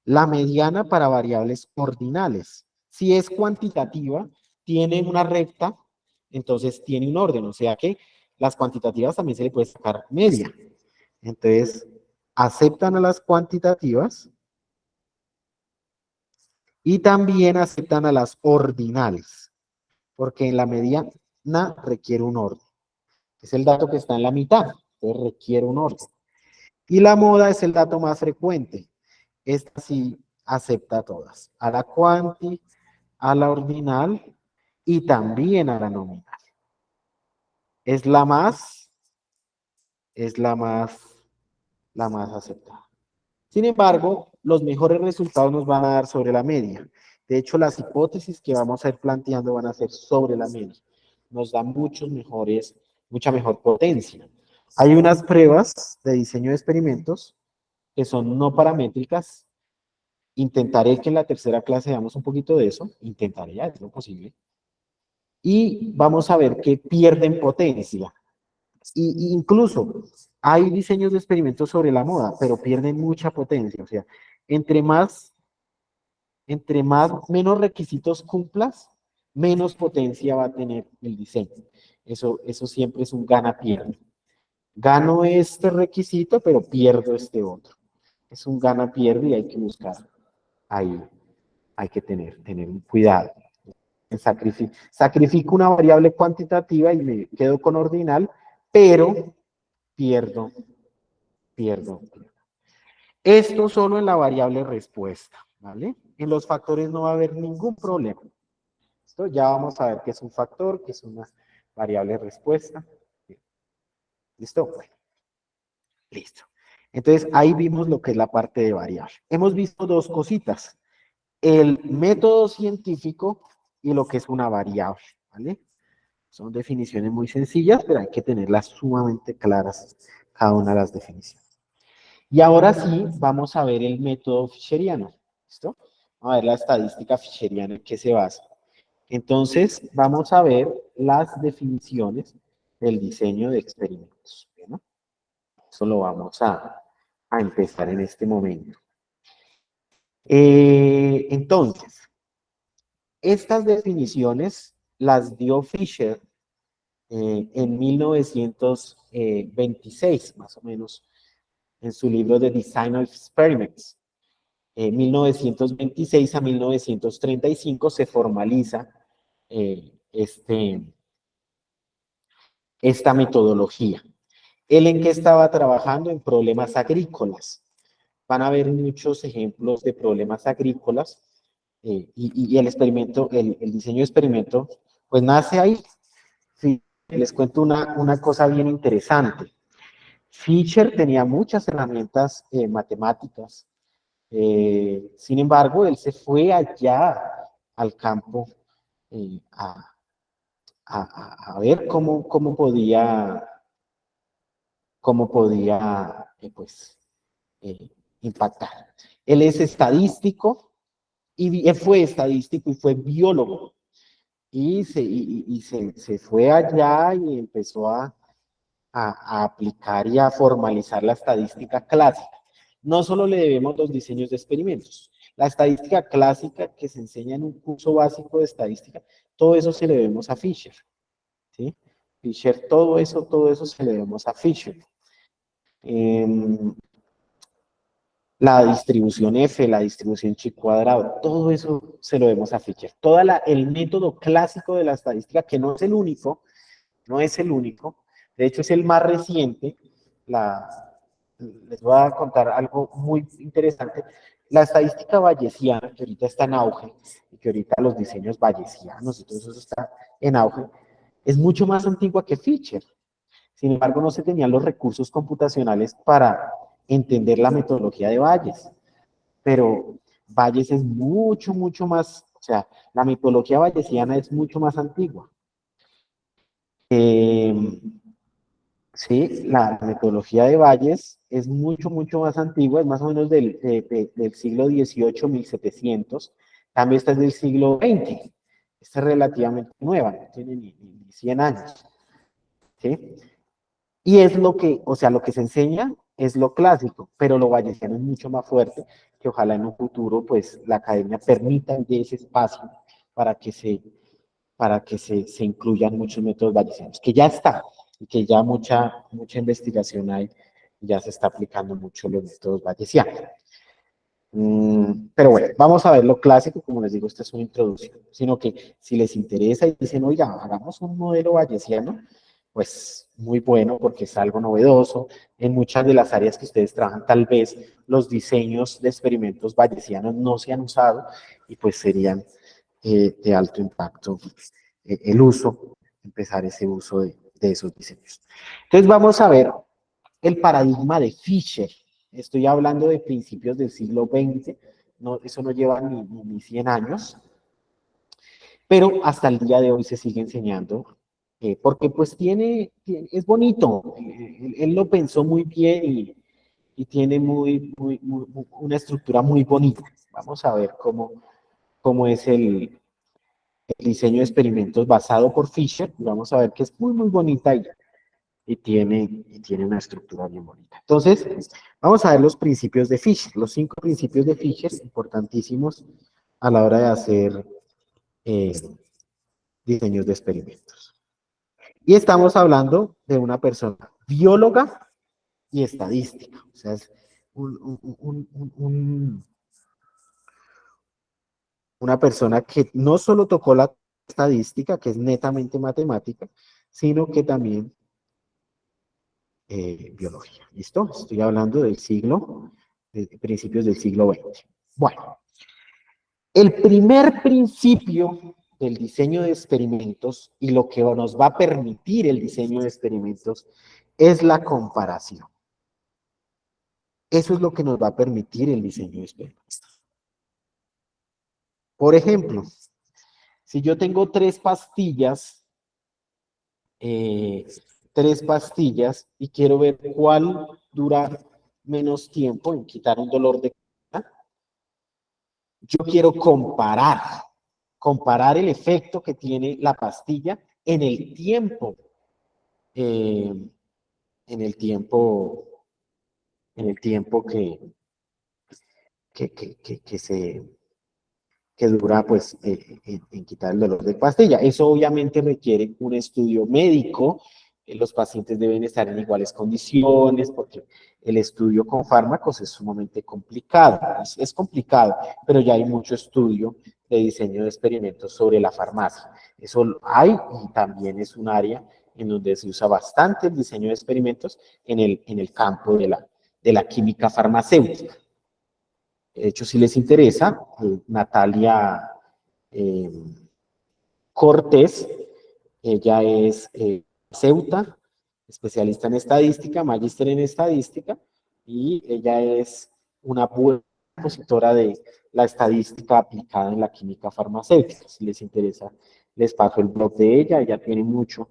La mediana para variables ordinales. Si es cuantitativa, tiene una recta, entonces tiene un orden. O sea que las cuantitativas también se le puede sacar media. Entonces, aceptan a las cuantitativas y también aceptan a las ordinales. porque en la mediana requiere un orden. Es el dato que está en la mitad, entonces requiere un orden. Y la moda es el dato más frecuente. Esta sí acepta todas, a la cuanti, a la ordinal y también a la nominal. Es la más aceptada. Sin embargo, los mejores resultados nos van a dar sobre la media. De hecho, las hipótesis que vamos a ir planteando van a ser sobre la media. Nos da mucha mejor potencia. Hay unas pruebas de diseño de experimentos que son no paramétricas. Intentaré que en la tercera clase veamos un poquito de eso. Intentaré, ya es lo posible. Y vamos a ver que pierden potencia. Y incluso hay diseños de experimentos sobre la moda, pero pierden mucha potencia. O sea, entre menos requisitos cumplas, menos potencia va a tener el diseño. Eso siempre es un gana-pierde. Gano este requisito, pero pierdo este otro. Es un gana-pierde y hay que buscar ahí. Hay que tener un cuidado. Sacrifico una variable cuantitativa y me quedo con ordinal, pero pierdo. Esto solo en la variable respuesta, ¿vale? En los factores no va a haber ningún problema. Esto ya vamos a ver qué es un factor, qué es una variable respuesta. ¿Listo? Bueno, listo. Entonces, ahí vimos lo que es la parte de variable. Hemos visto dos cositas. El método científico y lo que es una variable, ¿vale? Son definiciones muy sencillas, pero hay que tenerlas sumamente claras, cada una de las definiciones. Y ahora sí, vamos a ver el método fischeriano. ¿Listo? Vamos a ver la estadística fischeriana en qué se basa. Entonces, vamos a ver las definiciones del diseño de experimentos. ¿No? Eso lo vamos a empezar en este momento. Entonces, estas definiciones las dio Fisher en 1926, más o menos, en su libro de Design of Experiments. 1926 a 1935 se formaliza esta metodología. ¿Él en qué estaba trabajando? En problemas agrícolas. Van a ver muchos ejemplos de problemas agrícolas y el experimento, el diseño de experimento, pues nace ahí. Sí, les cuento una cosa bien interesante. Fisher tenía muchas herramientas matemáticas. Sin embargo, él se fue allá al campo a ver cómo podía pues, impactar. Él es estadístico y él fue estadístico y fue biólogo. Y se fue allá y empezó a aplicar y a formalizar la estadística clásica. No solo le debemos los diseños de experimentos, la estadística clásica que se enseña en un curso básico de estadística, todo eso se le debemos a Fisher. ¿Sí? Fisher, todo eso se le debemos a Fisher. La distribución F, la distribución chi cuadrado, todo eso se lo debemos a Fisher. El método clásico de la estadística, que no es el único, de hecho es el más reciente. Les voy a contar algo muy interesante. La estadística bayesiana, que ahorita está en auge, y que ahorita los diseños bayesianos y todo eso está en auge, es mucho más antigua que Fisher. Sin embargo, no se tenían los recursos computacionales para entender la metodología de Bayes. Pero Bayes es mucho más, o sea, la metodología bayesiana es mucho más antigua. Sí, la metodología de Bayes es mucho más antigua, es más o menos del siglo XVIII, 1700. También esta es del siglo XX. Esta es relativamente nueva, no tiene ni 100 años. ¿Sí? Y es lo que se enseña es lo clásico, pero lo bayesiano es mucho más fuerte, que ojalá en un futuro, pues, la academia permita de ese espacio para que se incluyan muchos métodos bayesianos, que ya está, y que ya mucha investigación hay, ya se está aplicando mucho los métodos bayesianos. Pero bueno, vamos a ver lo clásico, como les digo, esta es una introducción, sino que si les interesa y dicen, oiga, hagamos un modelo bayesiano, pues muy bueno porque es algo novedoso. En muchas de las áreas que ustedes trabajan, tal vez los diseños de experimentos bayesianos no se han usado y pues serían de alto impacto el uso, empezar ese uso de esos diseños. Entonces vamos a ver el paradigma de Fisher. Estoy hablando de principios del siglo XX, no, eso no lleva ni 100 años, pero hasta el día de hoy se sigue enseñando, porque pues es bonito, él lo pensó muy bien y tiene una estructura muy bonita. Vamos a ver cómo es el diseño de experimentos basado por Fisher, y vamos a ver que es muy bonita y tiene una estructura bien bonita. Entonces, vamos a ver los principios de Fisher, los 5 principios de Fisher, importantísimos a la hora de hacer diseños de experimentos. Y estamos hablando de una persona bióloga y estadística, o sea, es una persona que no solo tocó la estadística, que es netamente matemática, sino que también biología. ¿Listo? Estoy hablando de principios del siglo XX. Bueno, el primer principio del diseño de experimentos y lo que nos va a permitir el diseño de experimentos es la comparación. Eso es lo que nos va a permitir el diseño de experimentos. Por ejemplo, si yo tengo tres pastillas y quiero ver cuál dura menos tiempo en quitar un dolor de cabeza, yo quiero comparar el efecto que tiene la pastilla en el tiempo, en el tiempo, que dura pues en quitar el dolor de pastilla. Eso obviamente requiere un estudio médico, los pacientes deben estar en iguales condiciones porque el estudio con fármacos es sumamente complicado, es complicado, pero ya hay mucho estudio de diseño de experimentos sobre la farmacia. Eso hay y también es un área en donde se usa bastante el diseño de experimentos en el campo de la química farmacéutica. De hecho, si les interesa, Natalia eh, Cortés, ella es ceuta, especialista en estadística, magíster en estadística, y ella es una buena expositora de la estadística aplicada en la química farmacéutica. Si les interesa, les paso el blog de ella. Ella tiene mucho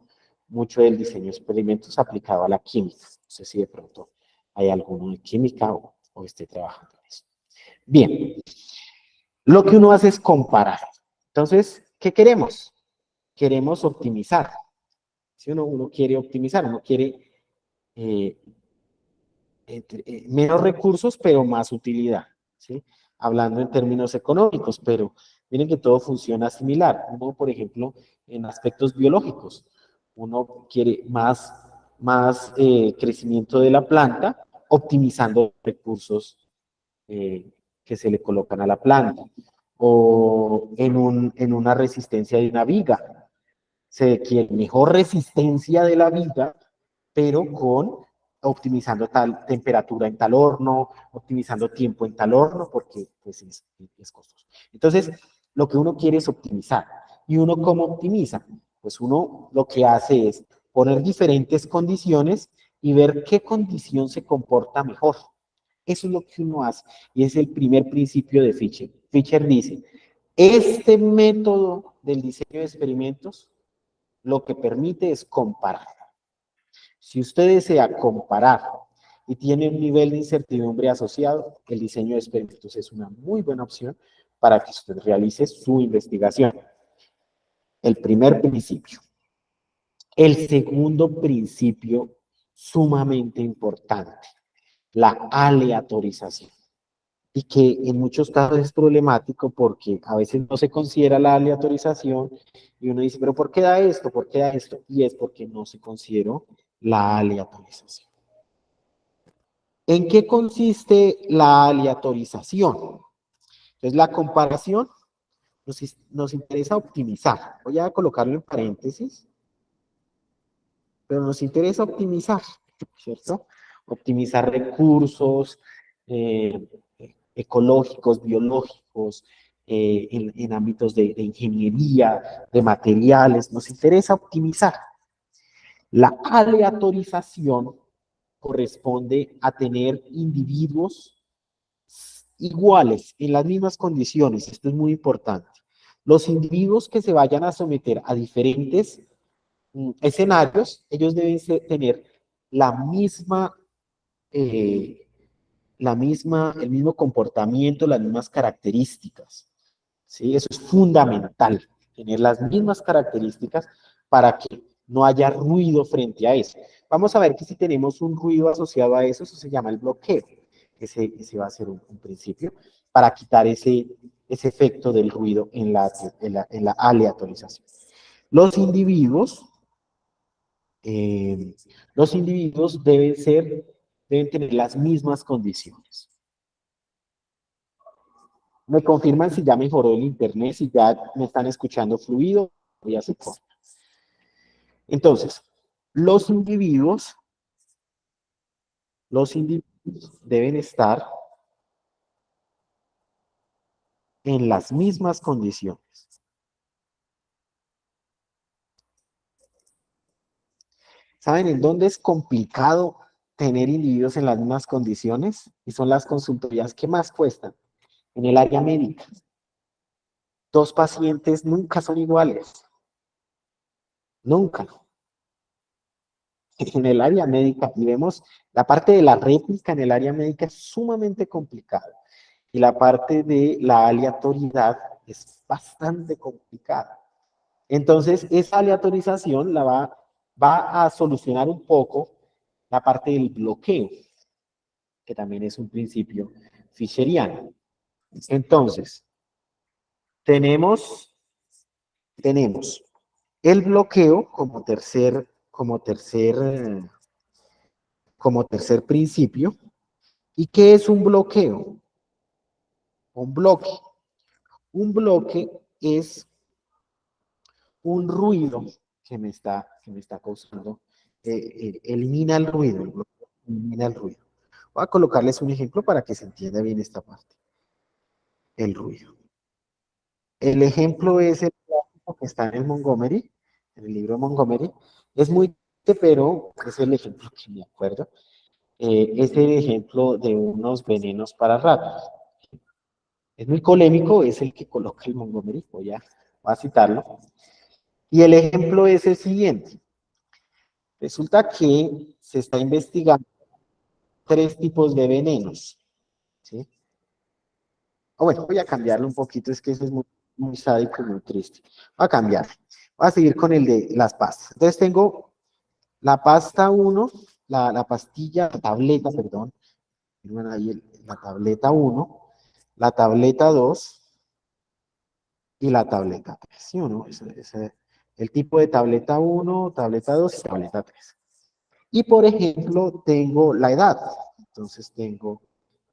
del diseño de experimentos aplicado a la química. No sé si de pronto hay alguno de química o esté trabajando en eso. Bien, lo que uno hace es comparar. Entonces, ¿qué queremos? Queremos optimizar. Si uno quiere optimizar, uno quiere menos recursos, pero más utilidad, ¿sí? Hablando en términos económicos, pero miren que todo funciona similar. Uno, por ejemplo, en aspectos biológicos, uno quiere más crecimiento de la planta, optimizando recursos que se le colocan a la planta, o en una resistencia de una viga. Se quiere mejor resistencia de la viga, pero optimizando tal temperatura en tal horno, optimizando tiempo en tal horno, porque pues es costoso. Entonces, lo que uno quiere es optimizar. ¿Y uno cómo optimiza? Pues uno lo que hace es poner diferentes condiciones y ver qué condición se comporta mejor. Eso es lo que uno hace. Y es el primer principio de Fisher. Fisher dice, este método del diseño de experimentos lo que permite es comparar. Si usted desea comparar y tiene un nivel de incertidumbre asociado, el diseño de experimentos es una muy buena opción para que usted realice su investigación. El primer principio. El segundo principio, sumamente importante, la aleatorización. Y que en muchos casos es problemático porque a veces no se considera la aleatorización y uno dice, pero ¿por qué da esto? ¿Por qué da esto? Y es porque no se consideró la aleatorización. ¿En qué consiste la aleatorización? Entonces, la comparación nos interesa optimizar. Voy a colocarlo en paréntesis, pero nos interesa optimizar, ¿cierto? Optimizar recursos eh, ecológicos, biológicos, en ámbitos de ingeniería, de materiales. Nos interesa optimizar. La aleatorización corresponde a tener individuos iguales, en las mismas condiciones. Esto es muy importante. Los individuos que se vayan a someter a diferentes escenarios, ellos deben tener la misma, el mismo comportamiento, las mismas características. ¿Sí? Eso es fundamental, tener las mismas características para que no haya ruido frente a eso. Vamos a ver que si tenemos un ruido asociado a eso, eso se llama el bloqueo. Ese va a ser un principio para quitar ese efecto del ruido en la aleatorización. Los individuos deben tener las mismas condiciones. Me confirman si ya mejoró el internet, si ya me están escuchando fluido, ya se pone. Entonces, los individuos deben estar en las mismas condiciones. ¿Saben en dónde es complicado tener individuos en las mismas condiciones? Y son las consultorías que más cuestan. En el área médica. 2 pacientes nunca son iguales. Nunca. En el área médica, y vemos la parte de la réplica en el área médica es sumamente complicada. Y la parte de la aleatoriedad es bastante complicada. Entonces, esa aleatorización va a solucionar un poco la parte del bloqueo, que también es un principio fischeriano. Entonces, tenemos el bloqueo como tercer principio. ¿Y qué es un bloqueo? Un bloque. Un bloque es un ruido que me está causando. Elimina el ruido. El bloqueo elimina el ruido. Voy a colocarles un ejemplo para que se entienda bien esta parte. El ruido. El ejemplo es el que está en el Montgomery, en el libro Montgomery. Es muy, pero es el ejemplo que me acuerdo. Es el ejemplo de unos venenos para ratas. Es muy polémico, es el que coloca el Montgomery, voy a citarlo. Y el ejemplo es el siguiente. Resulta que se está investigando 3 tipos de venenos. ¿Sí? Bueno, voy a cambiarlo un poquito, es que eso es muy sádico y muy triste. Voy a cambiar. Voy a seguir con el de las pastas. Entonces tengo la pasta 1, la pastilla, la tableta, perdón. Ahí la tableta 1, la tableta 2 y la tableta 3. ¿Sí o no? El tipo de tableta 1, tableta 2 y tableta 3. Y por ejemplo, tengo la edad. Entonces tengo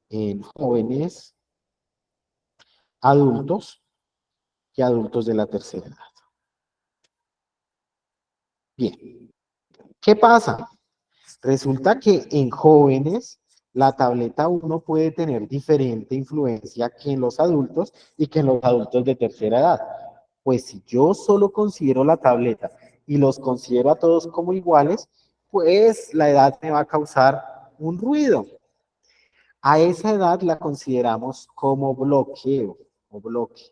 en jóvenes, adultos y adultos de la tercera edad. Bien. ¿Qué pasa? Resulta que en jóvenes la tableta 1 puede tener diferente influencia que en los adultos y que en los adultos de tercera edad. Pues si yo solo considero la tableta y los considero a todos como iguales, pues la edad me va a causar un ruido. A esa edad la consideramos como bloqueo o bloque.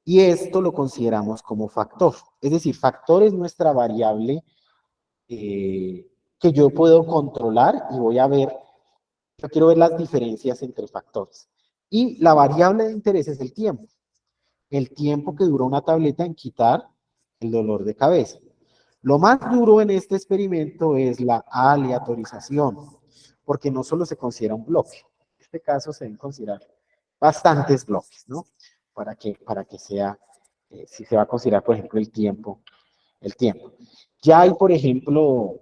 Y esto lo consideramos como factor. Es decir, factor es nuestra variable que yo puedo controlar y voy a ver, yo quiero ver las diferencias entre factores. Y la variable de interés es el tiempo que dura una tableta en quitar el dolor de cabeza. Lo más duro en este experimento es la aleatorización, porque no solo se considera un bloque, en este caso se deben considerar bastantes bloques, ¿no? Para que sea, si se va a considerar, por ejemplo, el tiempo. Ya hay, por ejemplo,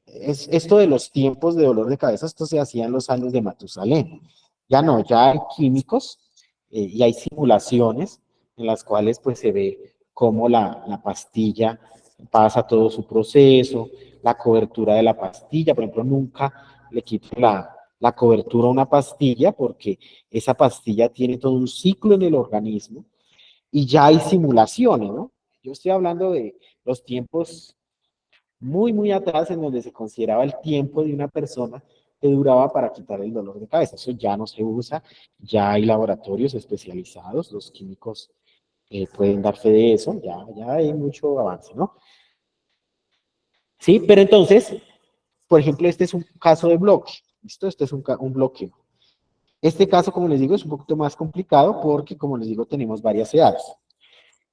esto de los tiempos de dolor de cabeza, esto se hacía en los años de Matusalén. Ya no, ya hay químicos y hay simulaciones en las cuales pues se ve cómo la pastilla pasa todo su proceso, la cobertura de la pastilla, por ejemplo, nunca le quito la cobertura a una pastilla porque esa pastilla tiene todo un ciclo en el organismo y ya hay simulaciones, ¿no? Yo estoy hablando de los tiempos muy, muy atrás en donde se consideraba el tiempo de una persona que duraba para quitar el dolor de cabeza. Eso ya no se usa, ya hay laboratorios especializados, los químicos pueden dar fe de eso, ya hay mucho avance, ¿no? Sí, pero entonces, por ejemplo, este es un caso de bloque, ¿listo? Este es un bloqueo. Este caso, como les digo, es un poquito más complicado porque, como les digo, tenemos varias edades.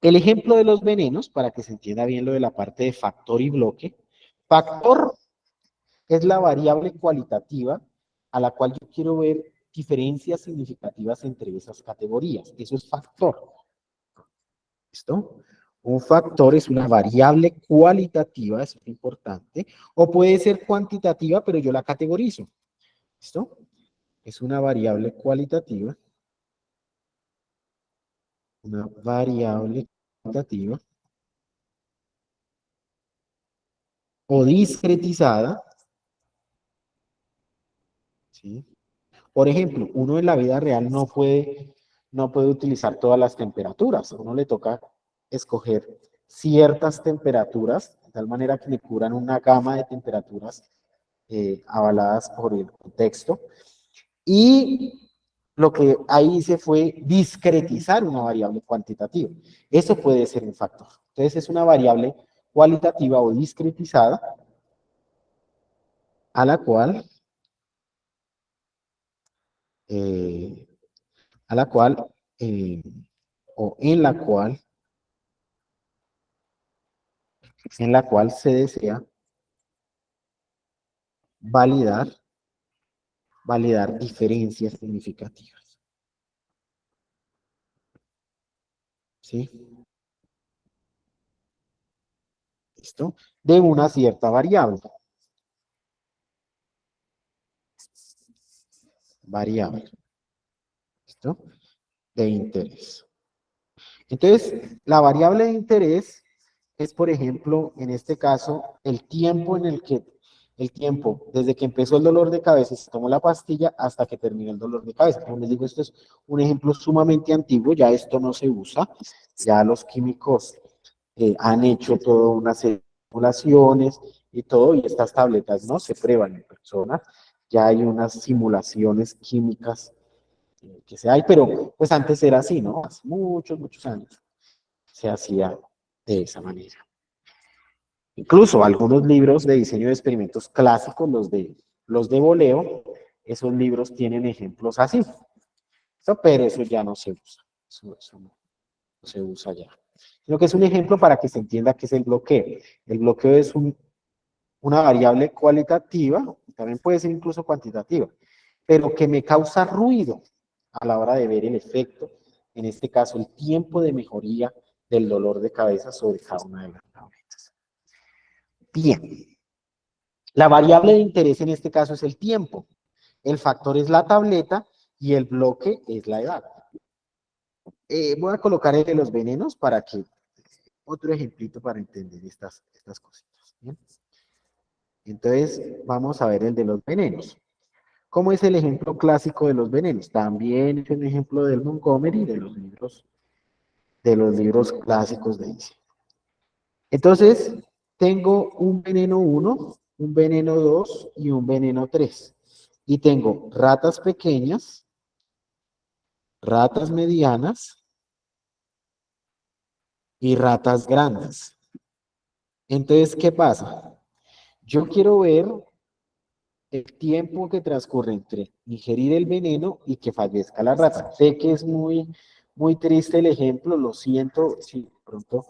El ejemplo de los venenos, para que se entienda bien lo de la parte de factor y bloque. Factor es la variable cualitativa a la cual yo quiero ver diferencias significativas entre esas categorías. Eso es factor. ¿Listo? Un factor es una variable cualitativa, eso es importante, o puede ser cuantitativa, pero yo la categorizo. ¿Listo? Es una variable cualitativa. Una variable cualitativa. O discretizada. ¿Sí? Por ejemplo, uno en la vida real no puede utilizar todas las temperaturas. A uno le toca escoger ciertas temperaturas, de tal manera que le cubran una gama de temperaturas avaladas por el contexto. Y lo que ahí hice fue discretizar una variable cuantitativa. Eso puede ser un factor. Entonces es una variable cualitativa o discretizada a la cual eh, a la cual eh, o en la cual se desea validar diferencias significativas. ¿Sí? ¿Listo? De una cierta variable. Variable. ¿Listo? De interés. Entonces, la variable de interés es, por ejemplo, en este caso, el tiempo desde que empezó el dolor de cabeza y se tomó la pastilla hasta que terminó el dolor de cabeza. Como les digo, esto es un ejemplo sumamente antiguo, ya esto no se usa, ya los químicos han hecho toda una serie de simulaciones y todo, y estas tabletas no se prueban en personas, ya hay unas simulaciones químicas que se hay, pero pues antes era así, ¿no? Hace muchos, muchos años se hacía de esa manera. Incluso algunos libros de diseño de experimentos clásicos, los de voleo, esos libros tienen ejemplos así. Pero eso ya no se usa. Eso no se usa ya. Sino que es un ejemplo para que se entienda qué es el bloqueo. El bloqueo es una variable cualitativa, también puede ser incluso cuantitativa, pero que me causa ruido a la hora de ver el efecto, en este caso el tiempo de mejoría del dolor de cabeza sobre cada una de las tabletas. Bien, la variable de interés en este caso es el tiempo, el factor es la tableta y el bloque es la edad. Voy a colocar el de los venenos para que, otro ejemplito para entender estas cositas. ¿Bien? Entonces, vamos a ver el de los venenos. ¿Cómo es el ejemplo clásico de los venenos? También es un ejemplo del Montgomery, de los libros clásicos de diseño. Entonces, tengo un veneno 1, un veneno 2 y un veneno 3. Y tengo ratas pequeñas, ratas medianas y ratas grandes. Entonces, ¿qué pasa? Yo quiero ver el tiempo que transcurre entre ingerir el veneno y que fallezca la rata. Sé que es muy, muy triste el ejemplo, lo siento, si pronto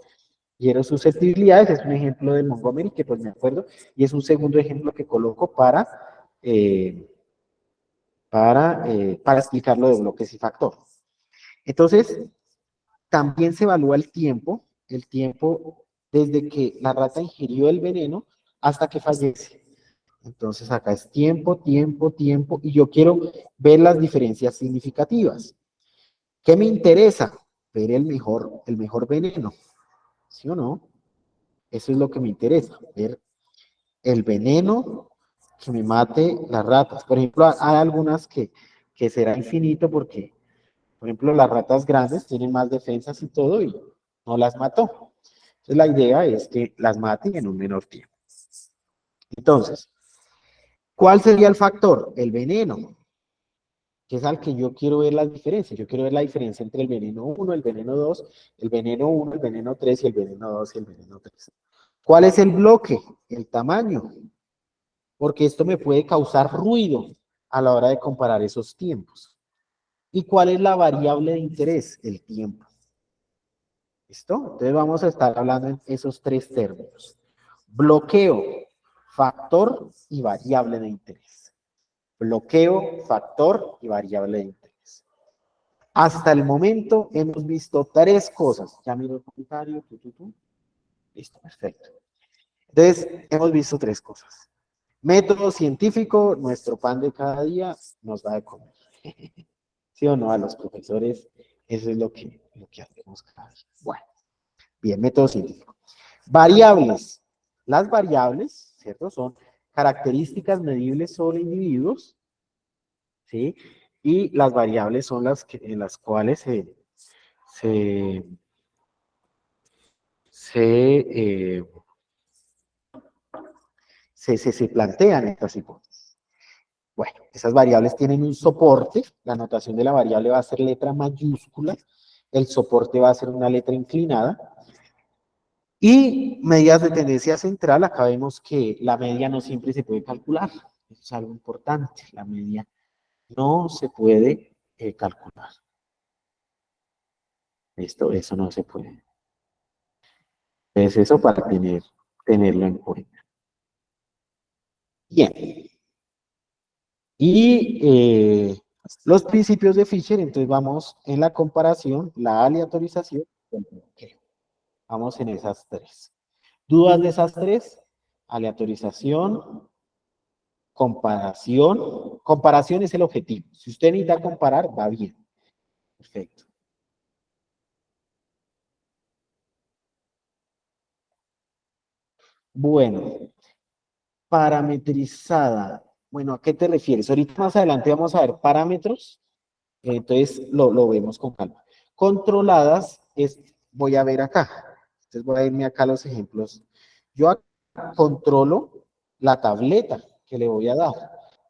quiero susceptibilidades, es un ejemplo de Montgomery que pues me acuerdo, y es un segundo ejemplo que coloco para explicar lo de bloques y factor. Entonces, también se evalúa el tiempo desde que la rata ingirió el veneno hasta que fallece. Entonces acá es tiempo, tiempo, tiempo, y yo quiero ver las diferencias significativas. ¿Qué me interesa? Ver el mejor veneno, ¿sí o no? Eso es lo que me interesa, ver el veneno que me mate las ratas. Por ejemplo, hay algunas que será infinito porque, por ejemplo, las ratas grandes tienen más defensas y todo y no las mató. Entonces la idea es que las mate en un menor tiempo. Entonces, ¿cuál sería el factor? El veneno, que es al que yo quiero ver las diferencias. Yo quiero ver la diferencia entre el veneno 1, el veneno 2, el veneno 1, el veneno 3 y el veneno 2 y el veneno 3. ¿Cuál es el bloque? El tamaño, porque esto me puede causar ruido a la hora de comparar esos tiempos. ¿Y cuál es la variable de interés? El tiempo. ¿Listo? Entonces vamos a estar hablando en esos tres términos. Bloqueo, factor y variable de interés. Bloqueo, factor y variable de interés. Hasta el momento hemos visto tres cosas. Ya miro el comentario. Listo, perfecto. Entonces, hemos visto tres cosas. Método científico, nuestro pan de cada día nos da de comer. ¿Sí o no? A los profesores, eso es lo que hacemos cada día. Bueno, bien, método científico. Variables. Las variables, ¿cierto? Son características medibles sobre individuos, ¿sí? Y las variables son las que, en las cuales se, se plantean estas hipótesis. Bueno, esas variables tienen un soporte, la notación de la variable va a ser letra mayúscula, el soporte va a ser una letra inclinada, y medidas de tendencia central, acá vemos que la media no siempre se puede calcular, eso es algo importante, la media no se puede calcular. Eso no se puede. Es eso para tenerlo en cuenta. Bien. Y los principios de Fisher, entonces vamos en la comparación, la aleatorización y el bloqueo. Vamos en esas tres. ¿Dudas de esas tres? Aleatorización, comparación. Comparación es el objetivo. Si usted necesita comparar, va bien. Perfecto. Bueno, parametrizada. Bueno, ¿a qué te refieres? Ahorita más adelante vamos a ver parámetros. Entonces lo vemos con calma. Controladas es, voy a ver acá. Entonces voy a irme acá a los ejemplos. Yo acá controlo la tableta que le voy a dar.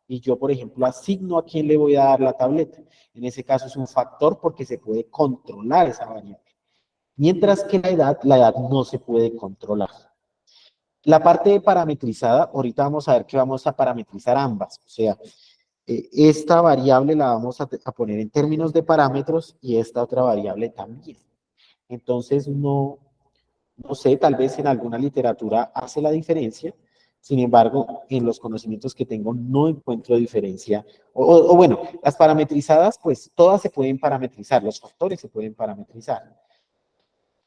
Y yo, por ejemplo, asigno a quién le voy a dar la tableta. En ese caso es un factor porque se puede controlar esa variable. Mientras que la edad no se puede controlar. La parte de parametrizada, ahorita vamos a ver que vamos a parametrizar ambas. O sea, esta variable la vamos a poner en términos de parámetros y esta otra variable también. Entonces, no sé, tal vez en alguna literatura hace la diferencia, sin embargo, en los conocimientos que tengo no encuentro diferencia. O bueno, las parametrizadas, pues todas se pueden parametrizar, los factores se pueden parametrizar.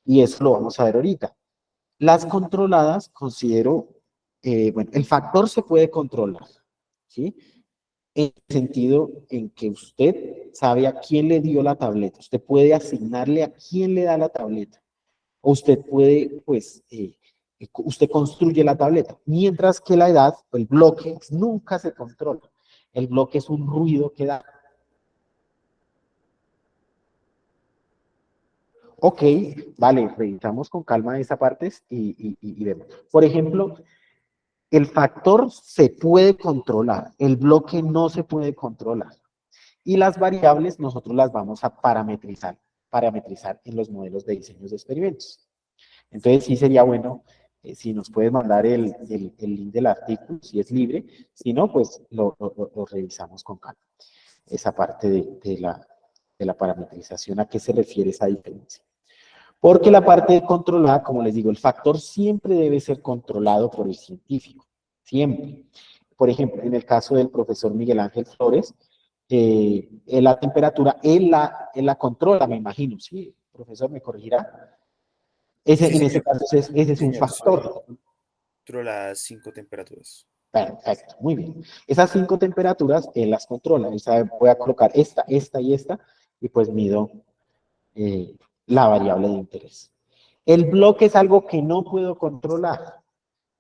Y eso lo vamos a ver ahorita. Las controladas, considero, bueno, el factor se puede controlar, ¿sí? En el sentido en que usted sabe a quién le dio la tableta, usted puede asignarle a quién le da la tableta, o usted puede, pues, usted construye la tableta, mientras que la edad, el bloque, nunca se controla. El bloque es un ruido que da. Ok, vale, revisamos con calma esa parte y vemos. Por ejemplo, el factor se puede controlar, el bloque no se puede controlar. Y las variables nosotros las vamos a parametrizar en los modelos de diseños de experimentos. Entonces sí sería bueno si nos puedes mandar el link del artículo, si es libre, si no, pues lo revisamos con calma. Esa parte de la parametrización, ¿a qué se refiere esa diferencia? Porque la parte de controlada, como les digo, el factor siempre debe ser controlado por el científico, siempre. Por ejemplo, en el caso del profesor Miguel Ángel Flores, la temperatura, él la controla, me imagino, ¿sí? Profesor, ¿me corregirá? Sí, En ese señor. caso, ese es un Señor, sí. factor. Controla las 5 temperaturas. Perfecto, muy bien. Esas 5 temperaturas él las controla. Él sabe, voy a colocar esta, esta y esta, y pues mido la variable de interés. El bloque es algo que no puedo controlar,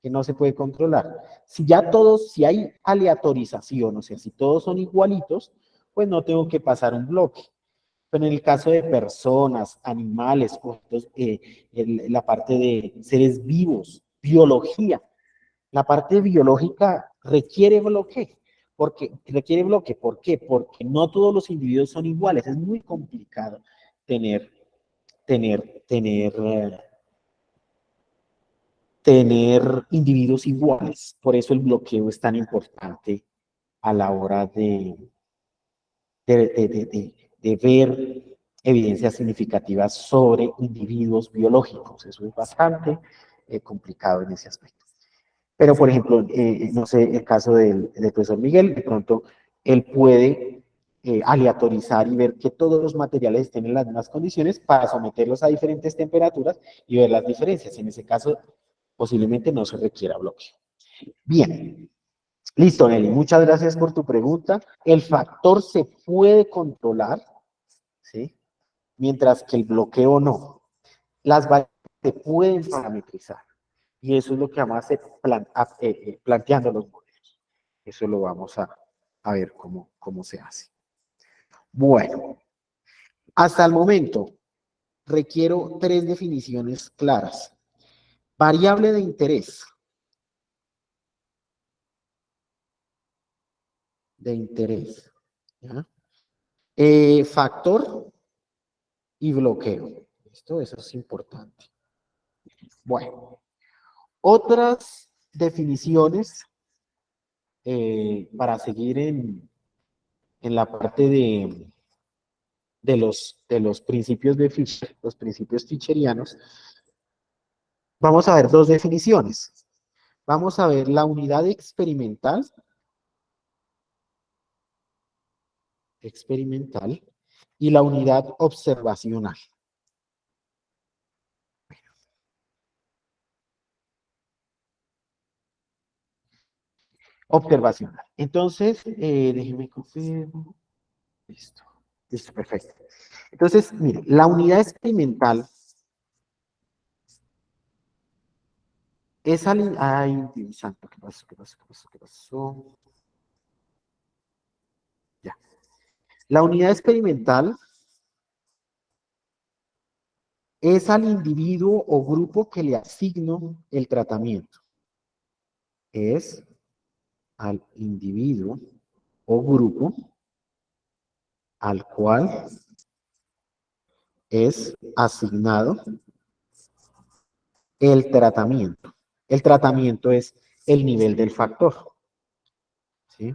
que no se puede controlar. Si ya todos, si hay aleatorización, o sea, si todos son igualitos, pues no tengo que pasar un bloque. Pero en el caso de personas, animales, objetos, la parte de seres vivos, biología, la parte biológica requiere bloque. ¿Por qué? Porque no todos los individuos son iguales. Es muy complicado tener, tener, tener, eh, tener individuos iguales. Por eso el bloqueo es tan importante a la hora de ver evidencias significativas sobre individuos biológicos. Eso es bastante complicado en ese aspecto. Pero, por ejemplo, no sé, el caso del profesor Miguel, de pronto él puede aleatorizar y ver que todos los materiales estén en las mismas condiciones para someterlos a diferentes temperaturas y ver las diferencias. En ese caso, posiblemente no se requiera bloqueo. Bien, listo, Nelly, muchas gracias por tu pregunta. El factor se puede controlar, ¿sí? Mientras que el bloqueo no. Las variables se pueden parametrizar. Y eso es lo que vamos a hacer planteando los modelos. Eso lo vamos a ver cómo se hace. Bueno, hasta el momento requiero 3 definiciones claras. Variable de interés. ¿Ya? Factor y bloqueo. Eso es importante. Bueno, otras definiciones para seguir en la parte de los principios de Fisher, los principios ficherianos, vamos a ver 2 definiciones. Vamos a ver la unidad experimental y la unidad observacional. Observacional. Entonces, déjenme confirmar. Listo. Listo, perfecto. Entonces, mire, la unidad experimental es al... Ay, Dios santo, ¿qué pasó? Ya. La unidad experimental es al individuo o grupo que le asigno el tratamiento. Es al individuo o grupo al cual es asignado el tratamiento. El tratamiento es el nivel del factor. ¿Sí?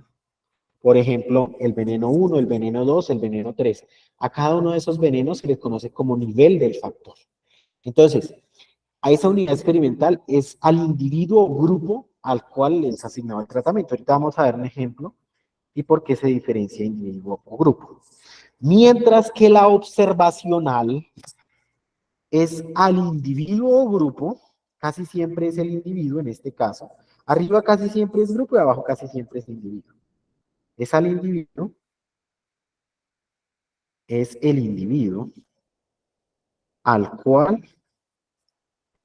Por ejemplo, el veneno 1, el veneno 2, el veneno 3. A cada uno de esos venenos se les conoce como nivel del factor. Entonces, a esa unidad experimental es al individuo o grupo al cual les asignado el tratamiento. Ahorita vamos a ver un ejemplo y por qué se diferencia individuo o grupo. Mientras que la observacional es al individuo o grupo, casi siempre es el individuo en este caso. Arriba casi siempre es grupo y abajo casi siempre es individuo. Es al individuo, es el individuo al cual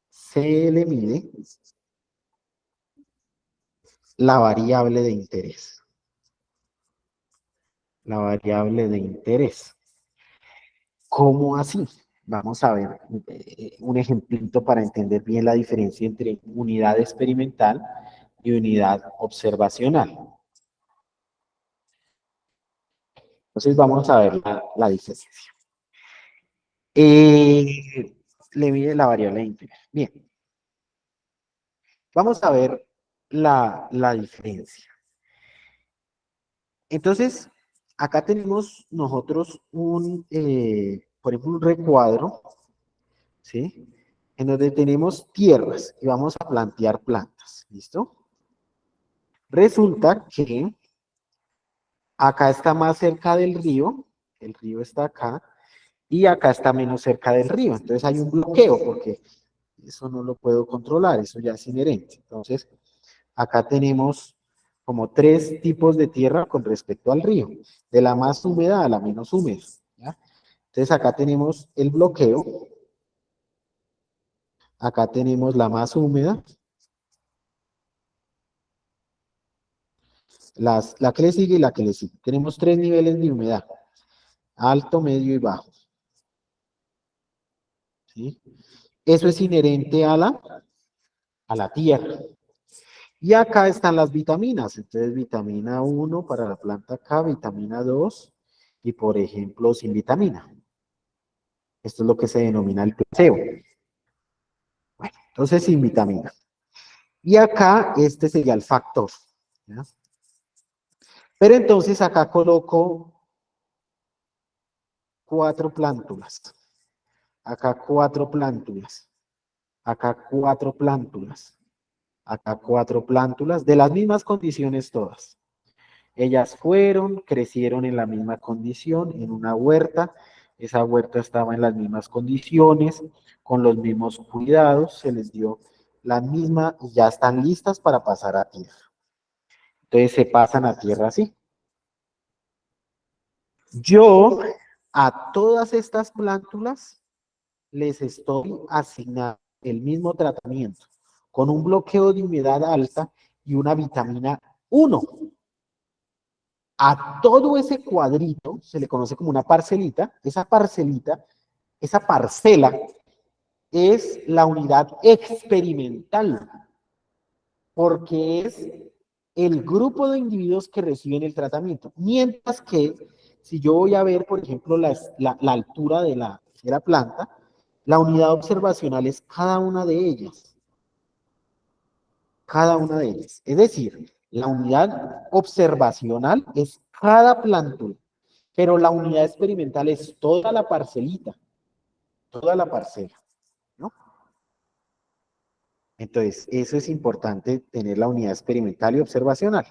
se le mide la variable de interés. La variable de interés. ¿Cómo así? Vamos a ver un ejemplito para entender bien la diferencia entre unidad experimental y unidad observacional. Entonces vamos a ver la diferencia. Le mide la variable de interés. Bien. Vamos a ver la diferencia. Entonces, acá tenemos nosotros por ejemplo, un recuadro, ¿sí? En donde tenemos tierras y vamos a plantear plantas, ¿listo? Resulta que acá está más cerca del río, el río está acá, y acá está menos cerca del río. Entonces hay un bloqueo porque eso no lo puedo controlar, eso ya es inherente. Entonces, acá tenemos como 3 tipos de tierra con respecto al río, de la más húmeda a la menos húmeda, ¿ya? Entonces acá tenemos el bloqueo, acá tenemos la más húmeda, la que le sigue y la que le sigue. Tenemos 3 niveles de humedad, alto, medio y bajo. ¿Sí? Eso es inherente a la tierra. Y acá están las vitaminas. Entonces, vitamina 1 para la planta acá, vitamina 2 y, por ejemplo, sin vitamina. Esto es lo que se denomina el placebo. Bueno, entonces sin vitamina. Y acá este sería el factor, ¿ya? Pero entonces acá coloco 4 plántulas. Acá 4 plántulas. Acá 4 plántulas. Acá 4 plántulas de las mismas condiciones todas. Ellas fueron, crecieron en la misma condición, en una huerta. Esa huerta estaba en las mismas condiciones, con los mismos cuidados, se les dio la misma y ya están listas para pasar a tierra. Entonces se pasan a tierra así. Yo a todas estas plántulas les estoy asignando el mismo tratamiento, con un bloqueo de humedad alta y una vitamina 1. A todo ese cuadrito se le conoce como una parcelita. Esa parcelita, esa parcela, es la unidad experimental, porque es el grupo de individuos que reciben el tratamiento. Mientras que, si yo voy a ver, por ejemplo, la altura de la planta, la unidad observacional es cada una de ellas. Cada una de ellas. Es decir, la unidad observacional es cada plántula, pero la unidad experimental es toda la parcelita, toda la parcela, ¿no? Entonces, eso es importante, tener la unidad experimental y observacional.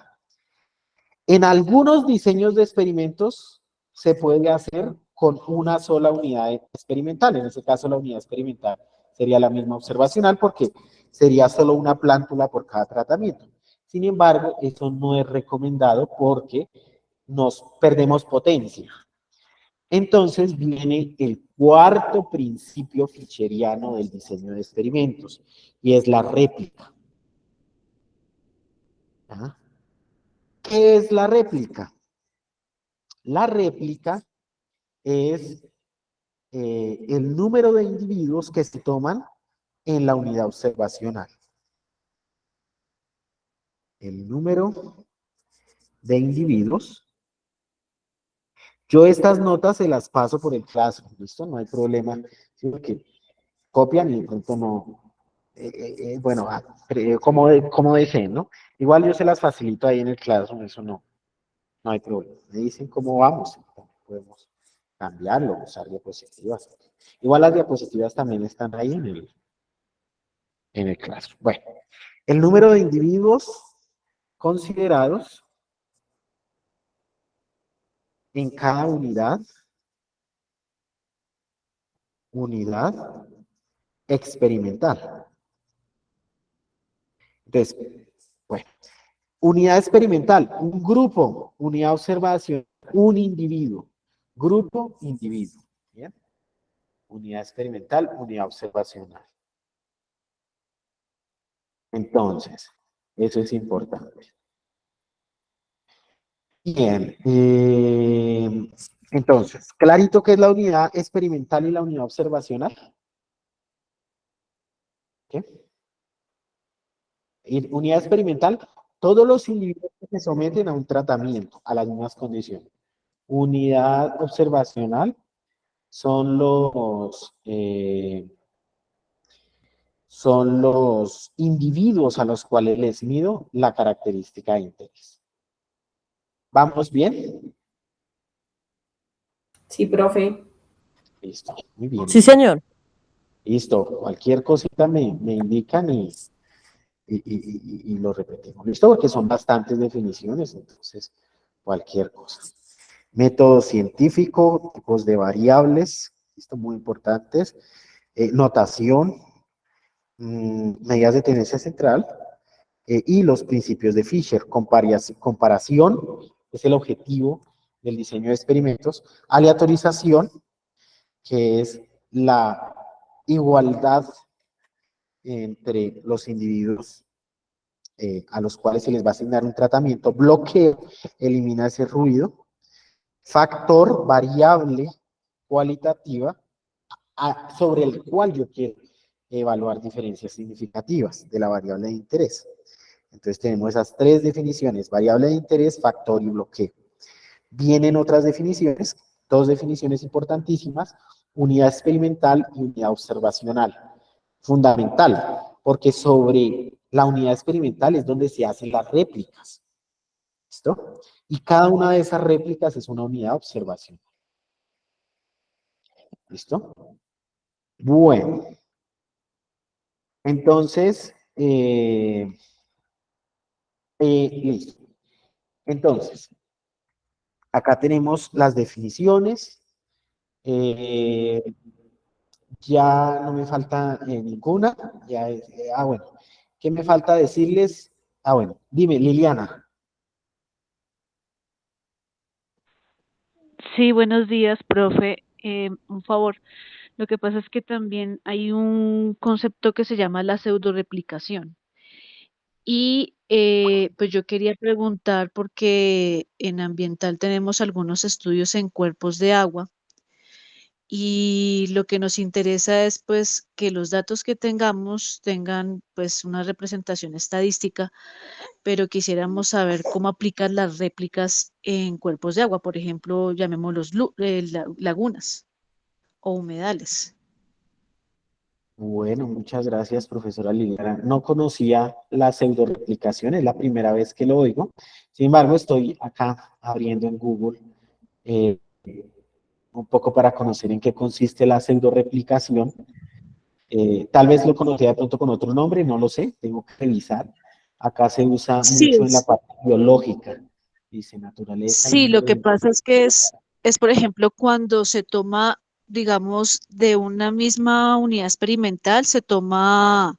En algunos diseños de experimentos se puede hacer con una sola unidad experimental. En ese caso, la unidad experimental sería la misma observacional porque sería solo una plántula por cada tratamiento. Sin embargo, eso no es recomendado porque nos perdemos potencia. Entonces viene el cuarto principio ficheriano del diseño de experimentos y es la réplica. ¿Ah? ¿Qué es la réplica? La réplica es el número de individuos que se toman en la unidad observacional. El número de individuos. Yo estas notas se las paso por el Classroom, ¿listo? No hay problema, ¿sí? Porque copian y de pronto no, bueno, como deseen, ¿no? Igual yo se las facilito ahí en el Classroom, eso no hay problema. Me dicen cómo vamos, podemos cambiarlo, usar diapositivas. Igual las diapositivas también están ahí en el Classroom. Bueno, el número de individuos considerados en cada unidad experimental. Entonces, bueno, unidad experimental, un grupo, unidad observación, un individuo, grupo, individuo. ¿Bien? Unidad experimental, unidad observacional. Entonces, eso es importante. Bien, entonces, clarito que es la unidad experimental y la unidad observacional. ¿Qué? Unidad experimental, todos los individuos que se someten a un tratamiento, a las mismas condiciones. Unidad observacional son los individuos a los cuales les mido la característica de interés. ¿Vamos bien? Sí, profe. Listo, muy bien. Sí, señor. Listo, cualquier cosita me indican y lo repetimos. ¿Listo? Porque son bastantes definiciones, entonces cualquier cosa. Método científico, tipos de variables, esto muy importantes, notación, medidas de tendencia central, y los principios de Fisher. Comparación es el objetivo del diseño de experimentos. Aleatorización, que es la igualdad entre los individuos a los cuales se les va a asignar un tratamiento. Bloqueo, elimina ese ruido. Factor, variable cualitativa, sobre el cual yo quiero evaluar diferencias significativas de la variable de interés. Entonces tenemos esas tres definiciones: variable de interés, factor y bloqueo. Vienen otras definiciones, dos definiciones importantísimas: unidad experimental y unidad observacional. Fundamental, porque sobre la unidad experimental es donde se hacen las réplicas. ¿Listo? Y cada una de esas réplicas es una unidad observacional. ¿Listo? Bueno. Entonces, listo. Entonces, acá tenemos las definiciones. Ya no me falta ninguna. Ya bueno. ¿Qué me falta decirles? Bueno, dime, Liliana. Sí, buenos días, profe. Un favor. Lo que pasa es que también hay un concepto que se llama la pseudoreplicación. Y pues yo quería preguntar porque en ambiental tenemos algunos estudios en cuerpos de agua y lo que nos interesa es pues que los datos que tengamos tengan pues una representación estadística, pero quisiéramos saber cómo aplicar las réplicas en cuerpos de agua, por ejemplo, llamémoslos lagunas o humedales. Bueno, muchas gracias, profesora Liliana. No conocía la pseudoreplicación, es la primera vez que lo oigo. Sin embargo, estoy acá abriendo en Google un poco para conocer en qué consiste la pseudoreplicación. Tal vez lo conocía de pronto con otro nombre, no lo sé, tengo que revisar. Acá se usa Sí, mucho en la parte biológica, dice naturaleza y sí, lo que medio. pasa es que es, por ejemplo, cuando se toma, digamos, de una misma unidad experimental, se toma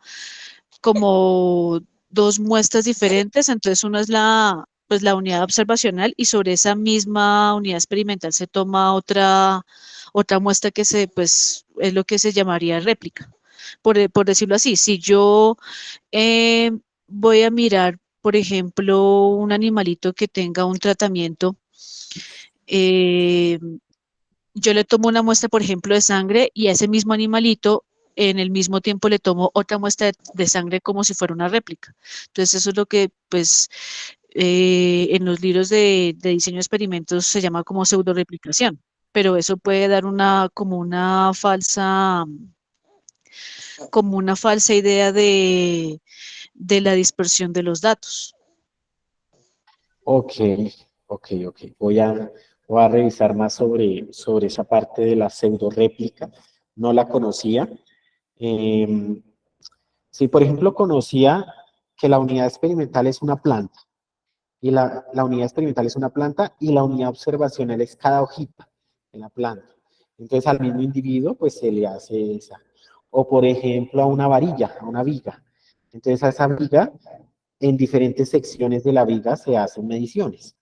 como dos muestras diferentes, entonces una es pues la unidad observacional y sobre esa misma unidad experimental se toma otra muestra que pues, es lo que se llamaría réplica. Por decirlo así, si yo eh, voy a mirar, por ejemplo, un animalito que tenga un tratamiento, eh, yo le tomo una muestra, por ejemplo, de sangre y a ese mismo animalito en el mismo tiempo le tomo otra muestra de sangre como si fuera una réplica. Entonces eso es lo que, pues, en los libros de diseño de experimentos se llama como pseudoreplicación, pero eso puede dar como una falsa idea de la dispersión de los datos. Ok, ok. Voy a revisar más sobre esa parte de la pseudoréplica. No la conocía. Sí, por ejemplo, conocía que la unidad experimental es una planta. Y la unidad experimental es una planta y la unidad observacional es cada hojita en la planta. Entonces al mismo individuo pues se le hace esa. O por ejemplo a una varilla, a una viga. Entonces a esa viga, en diferentes secciones de la viga se hacen mediciones.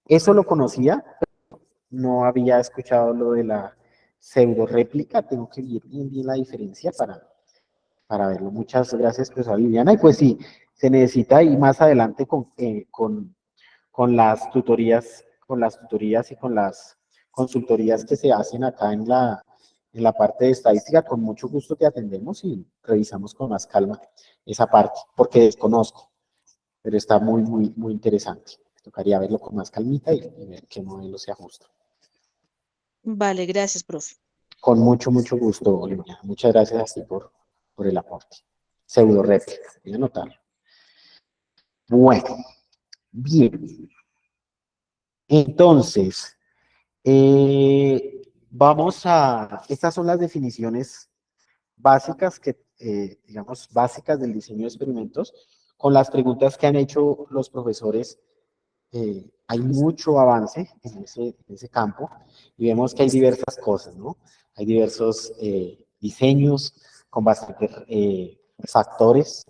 Eso lo conocía, no había escuchado lo de la pseudo réplica, tengo que ver bien la diferencia para verlo. Muchas gracias, profesora Liliana. Y pues sí, se necesita y más adelante con las tutorías y con las consultorías que se hacen acá en la parte de estadística, con mucho gusto te atendemos y revisamos con más calma esa parte, porque desconozco, pero está muy interesante. Tocaría verlo con más calmita y ver qué modelo se ajusta. Vale, gracias, profe. Con mucho gusto, Olivia. Muchas gracias a ti por el aporte. Pseudo réplica, voy a anotarlo. Bueno, bien. Entonces, estas son las definiciones básicas digamos, básicas del diseño de experimentos, con las preguntas que han hecho los profesores. Hay mucho avance en ese campo y vemos que hay diversas cosas, ¿no? Hay diversos diseños con bastantes factores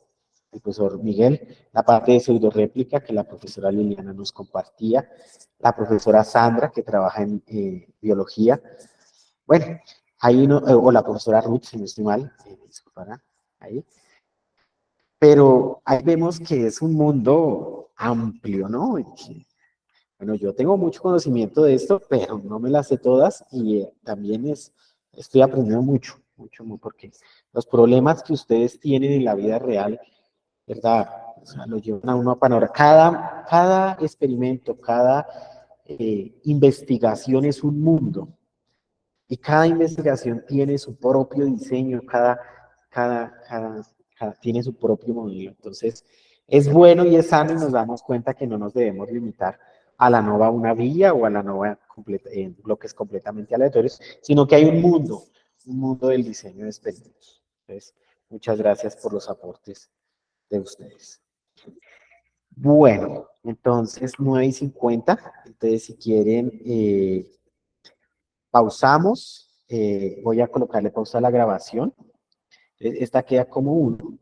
el profesor Miguel, la parte de pseudoréplica que la profesora Liliana nos compartía, la profesora Sandra, que trabaja en biología. Bueno, ahí no, o la profesora Ruth, si no estoy mal, disculpará, ahí. Pero ahí vemos que es un mundo amplio, ¿no? Bueno, yo tengo mucho conocimiento de esto, pero no me las sé todas y también estoy aprendiendo mucho, porque los problemas que ustedes tienen en la vida real, ¿verdad? O sea, lo llevan a uno a panorama. Cada experimento, cada investigación es un mundo y cada investigación tiene su propio diseño, tiene su propio modelo. Entonces, es bueno y es sano y nos damos cuenta que no nos debemos limitar a la nova una vía o a la nova en bloques completamente aleatorios, sino que hay un mundo del diseño de experimentos. Entonces, muchas gracias por los aportes de ustedes. Bueno, entonces 9:50. Entonces, si quieren, pausamos. Voy a colocarle pausa a la grabación. Esta queda como 1.